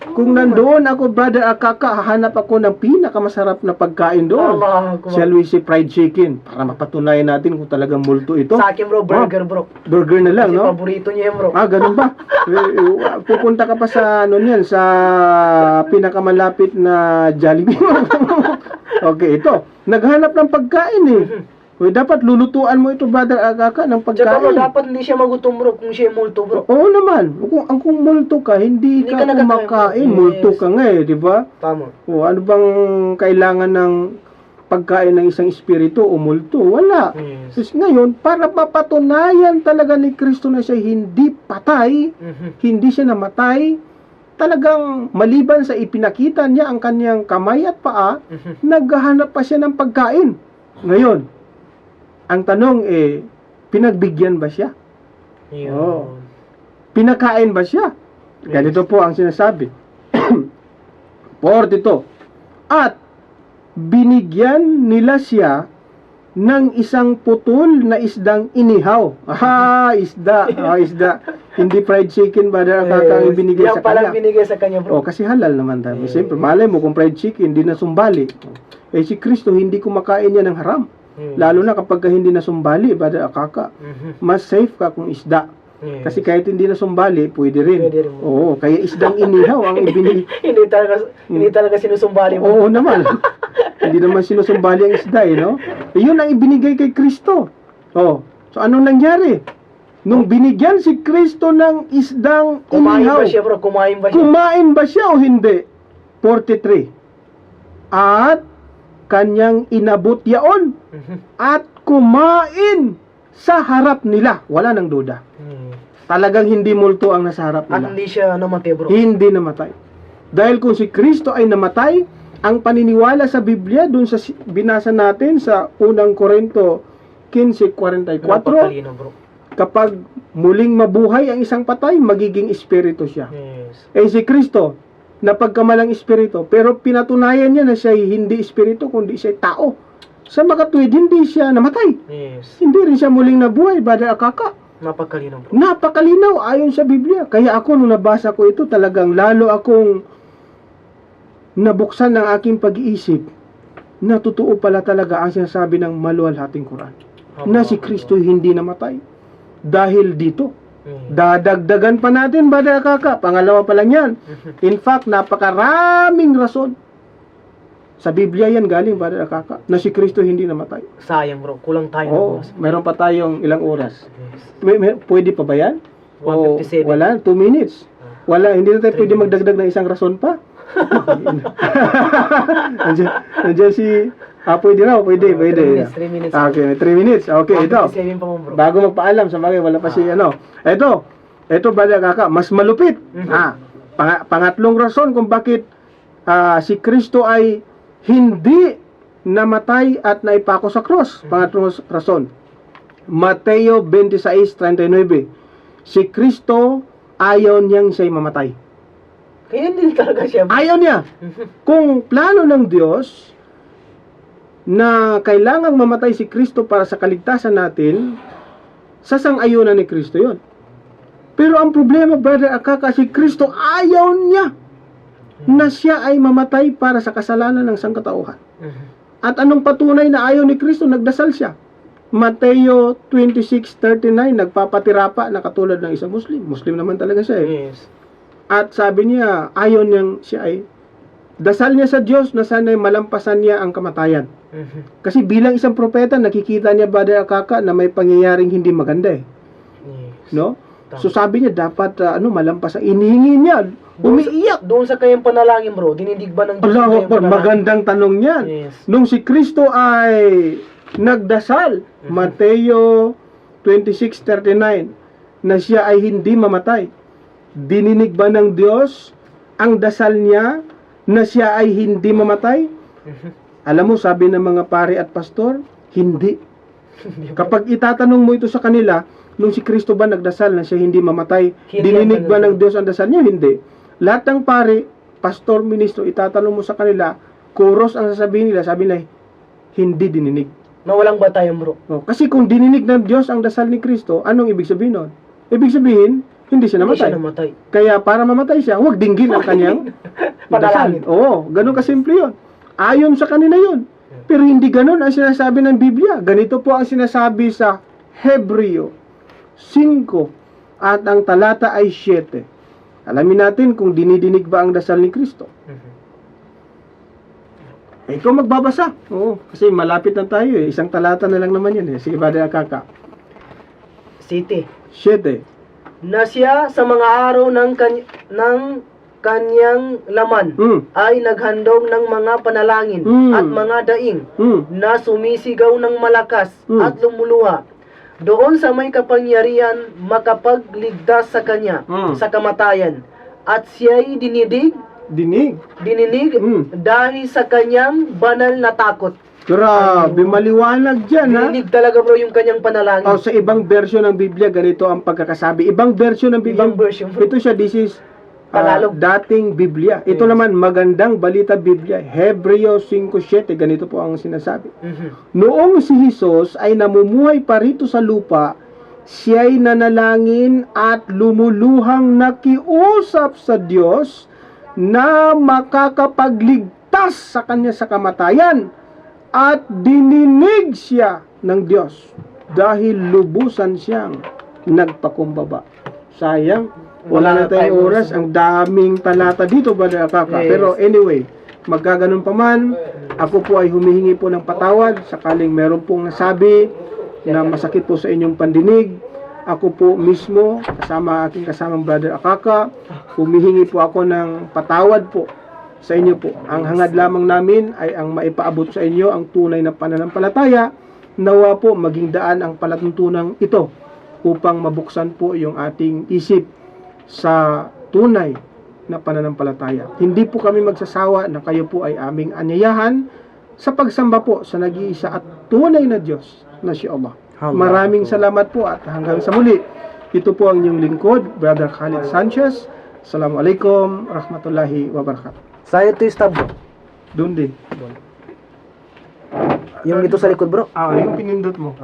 Kung nandoon ako, Brother Akaka, hahanap ako ng pinakamasarap na pagkain doon. Allah Akbar. Shall we say fried chicken? Para mapatunayan natin kung talagang multo ito. Sa akin, bro, burger, bro. Burger na lang, Kasi no? paborito niya yan, bro. Ganun ba? Pupunta ka pa sa sa pinakamalapit na Jollibee. Okay, ito. Naghanap ng pagkain eh. Dapat lulutuan mo ito, Brother Agaka, ng Tsaka, bro, pagkain. dapat hindi siya magutom, bro, kung siya multo, bro. Oo naman. Kung multo ka, hindi Hindi ka ka kumakain. nagkakain. Multo Yes. ka nga eh, di ba? Tama. Ano bang kailangan ng pagkain ng isang espiritu o multo? Wala. Yes. Kasi ngayon, para mapatunayan talaga ni Kristo na siya hindi patay, hindi siya namatay, talagang maliban sa ipinakita niya ang kanyang kamay at paa, naghahanap pa siya ng pagkain. Ngayon, ang tanong pinagbigyan ba siya? Yun. Oo. Pinakain ba siya? Ganito po ang sinasabi. 42. At binigyan nila siya ng isang putol na isdang inihaw. Isda. Isda. Hindi fried chicken ba ang kakang binigay sa Yan palang kanya? binigay sa kanya, bro. Kasi halal naman tayo. Siyempre, malay mo kung fried chicken, hindi na sumbali. Si Kristo, hindi kumakain niya ng haram. Lalo na kapag hindi na sumbali, Brother Akaka. Mas safe ka kung isda. Yes. Kasi kahit hindi na sumbali, pwede rin. Pwede rin. Oo, kaya isdang inihaw ang ibinigay. hindi talaga sinusumbali mo. Oo naman. Hindi naman sinusumbali ang isda, no? Yun ang ibinigay kay Kristo. So anong nangyari? Nung binigyan si Kristo ng isdang Kumain inihaw, ba siya, bro? Kumain ba siya? kumain ba siya o hindi? 43. At kanyang inabot yaon at kumain sa harap nila. Wala nang duda. Talagang hindi multo ang nasa harap At nila. hindi siya namatay, bro. Hindi namatay. Dahil kung si Kristo ay namatay, ang paniniwala sa Biblia, dun sa binasa natin sa unang Korinto 15:44, Napakalino, bro. kapag muling mabuhay ang isang patay, magiging espiritu siya. Yes. Si Kristo, napagkamalang espiritu, pero pinatunayan niya na siya ay hindi espiritu, kundi siya ay tao. Sa makatuwid, hindi siya namatay. Yes. Hindi rin siya muling nabuhay, Brother Akaka. Napakalino, bro. Napakalinaw ayon sa Biblia. Kaya ako, nung nabasa ko ito, talagang lalo akong nabuksan ng aking pag-iisip na totoo pala talaga ang sinasabi ng maluwalhating Quran. Na si Kristo hindi namatay. Dahil dito, dadagdagan pa natin, Brother Akaka. Pangalawa pa lang yan. In fact, napakaraming rason. Sa Biblia yan galing, Brother Akaka, na si Kristo hindi namatay. Sayang, bro. Kulang tayo ng Oo, oras. meron pa tayong ilang oras. Yes. Pwede pa ba yan? O 157. wala, 2 minutes. Wala, hindi na tayo 3 pwede minutes. magdagdag ng isang rason pa. nandiyan si... pwede raw, pwede. 3 minutes. Okay, 3 minutes. Okay, ito. 157 pa mo, bro. Bago magpaalam, sa bagay, wala pa si ano. Ito, Brother Kaka, mas malupit. Pangatlong rason kung bakit si Kristo ay hindi namatay at naipako sa cross. Pangatlong rason. Mateo 26:39. Si Kristo ayaw niyang siya'y mamatay. Kaya hindi talaga siya, bro. Ayaw niya. Kung plano ng Diyos na kailangang mamatay si Kristo para sa kaligtasan natin, sasang-ayunan ni Kristo yon. Pero ang problema, Brother Akaka, si Kristo ayaw niya na siya ay mamatay para sa kasalanan ng sangkatauhan. At anong patunay na ayaw ni Kristo? Nagdasal siya. Mateo 26:39, nagpapatira pa na katulad ng isang Muslim. Muslim naman talaga siya eh. Yes. At sabi niya, ayaw niyang siya ay dasal niya sa Diyos na sana'y malampasan niya ang kamatayan. Kasi bilang isang propeta, nakikita niya, Brother Akaka, na may pangyayaring hindi maganda eh. Yes. No? Tama. So sabi niya, dapat malampasan. Inihingi niya, umiiyak. Doon sa kayang panalangin, bro, dinidig ba ng Diyos Allahu yung kayang Akbar, panalangin? magandang tanong niyan. Yes. Nung si Kristo ay nagdasal, Mateo 26:39, na siya ay hindi mamatay, dininig ba ng Diyos ang dasal niya na siya ay hindi mamatay? Alam mo, sabi ng mga pare at pastor, hindi. Kapag itatanong mo ito sa kanila, nung si Kristo ba nagdasal na siya hindi mamatay, Hindi dininig ang ba tanong. ng Diyos ang dasal niya? Hindi. Lahat ng pare, pastor, ministro, itatanong mo sa kanila, kuros ang sasabihin nila, sabi nila, hindi dininig. Na walang batayan, bro. Kasi kung dininig ng Diyos ang dasal ni Kristo, anong ibig sabihin nun? Ibig sabihin, Hindi siya Hindi siya namatay. namatay. Kaya para mamatay siya, huwag dinggin ang kanyang Panalangin. dasal. Oo, ganun kasimple yun. Ayon sa kanila yun. Pero hindi ganun ang sinasabi ng Biblia. Ganito po ang sinasabi sa Hebreo 5 at ang talata ay 7. Alamin natin kung dinidinig ba ang dasal ni Kristo. Ikaw magbabasa. Oo, kasi malapit na tayo eh. Isang talata na lang naman yun eh. Sige, Brother Akaka. City. 7. Na siya sa mga araw ng kanyang laman ay naghandog ng mga panalangin at mga daing na sumisigaw ng malakas at lumuluha. Doon sa may kapangyarihan makapagligtas sa kanya sa kamatayan. At siya'y dininig dahil sa kanyang banal na takot. Grabe, maliwanag dyan ha. Dininig talaga bro yung kanyang panalangin. Sa ibang version ng Biblia, ganito ang pagkakasabi. Ibang version ng Biblia. Ibang version. Ito siya, this is Tagalog. dating Biblia. Ito Yes. naman, magandang balita Biblia. Hebreo 5:7, ganito po ang sinasabi. Noong si Jesus ay namumuhay pa rito sa lupa, siya'y nanalangin at lumuluhang nakiusap sa Diyos na makakapagligtas sa kanya sa kamatayan, at dininig siya ng Diyos dahil lubusan siyang nagpakumbaba. Sayang, wala na tayong oras. Ang daming talata dito, Brother Akaka. Yes. Pero anyway, magkaganon pa man, ako po ay humihingi po ng patawad sakaling meron pong nasabi na masakit po sa inyong pandinig. Ako po mismo, kasama aking kasamang Brother Akaka, humihingi po ako ng patawad po sa inyo po. Ang hangad lamang namin ay ang maipaabot sa inyo ang tunay na pananampalataya. Nawa po maging daan ang palatuntunang ito upang mabuksan po yung ating isip sa tunay na pananampalataya. Hindi po kami magsasawa na kayo po ay aming anyayahan sa pagsamba po sa nag-iisa at tunay na Diyos na si Allah. Maraming salamat po at hanggang sa muli. Ito po ang inyong lingkod, Brother Khalid Sanchez. Assalamualaikum warahmatullahi wabarakatuh. Sa'yo ito yung stub bro. Doon din. Yung ito sa likod bro. Yung pinindot mo.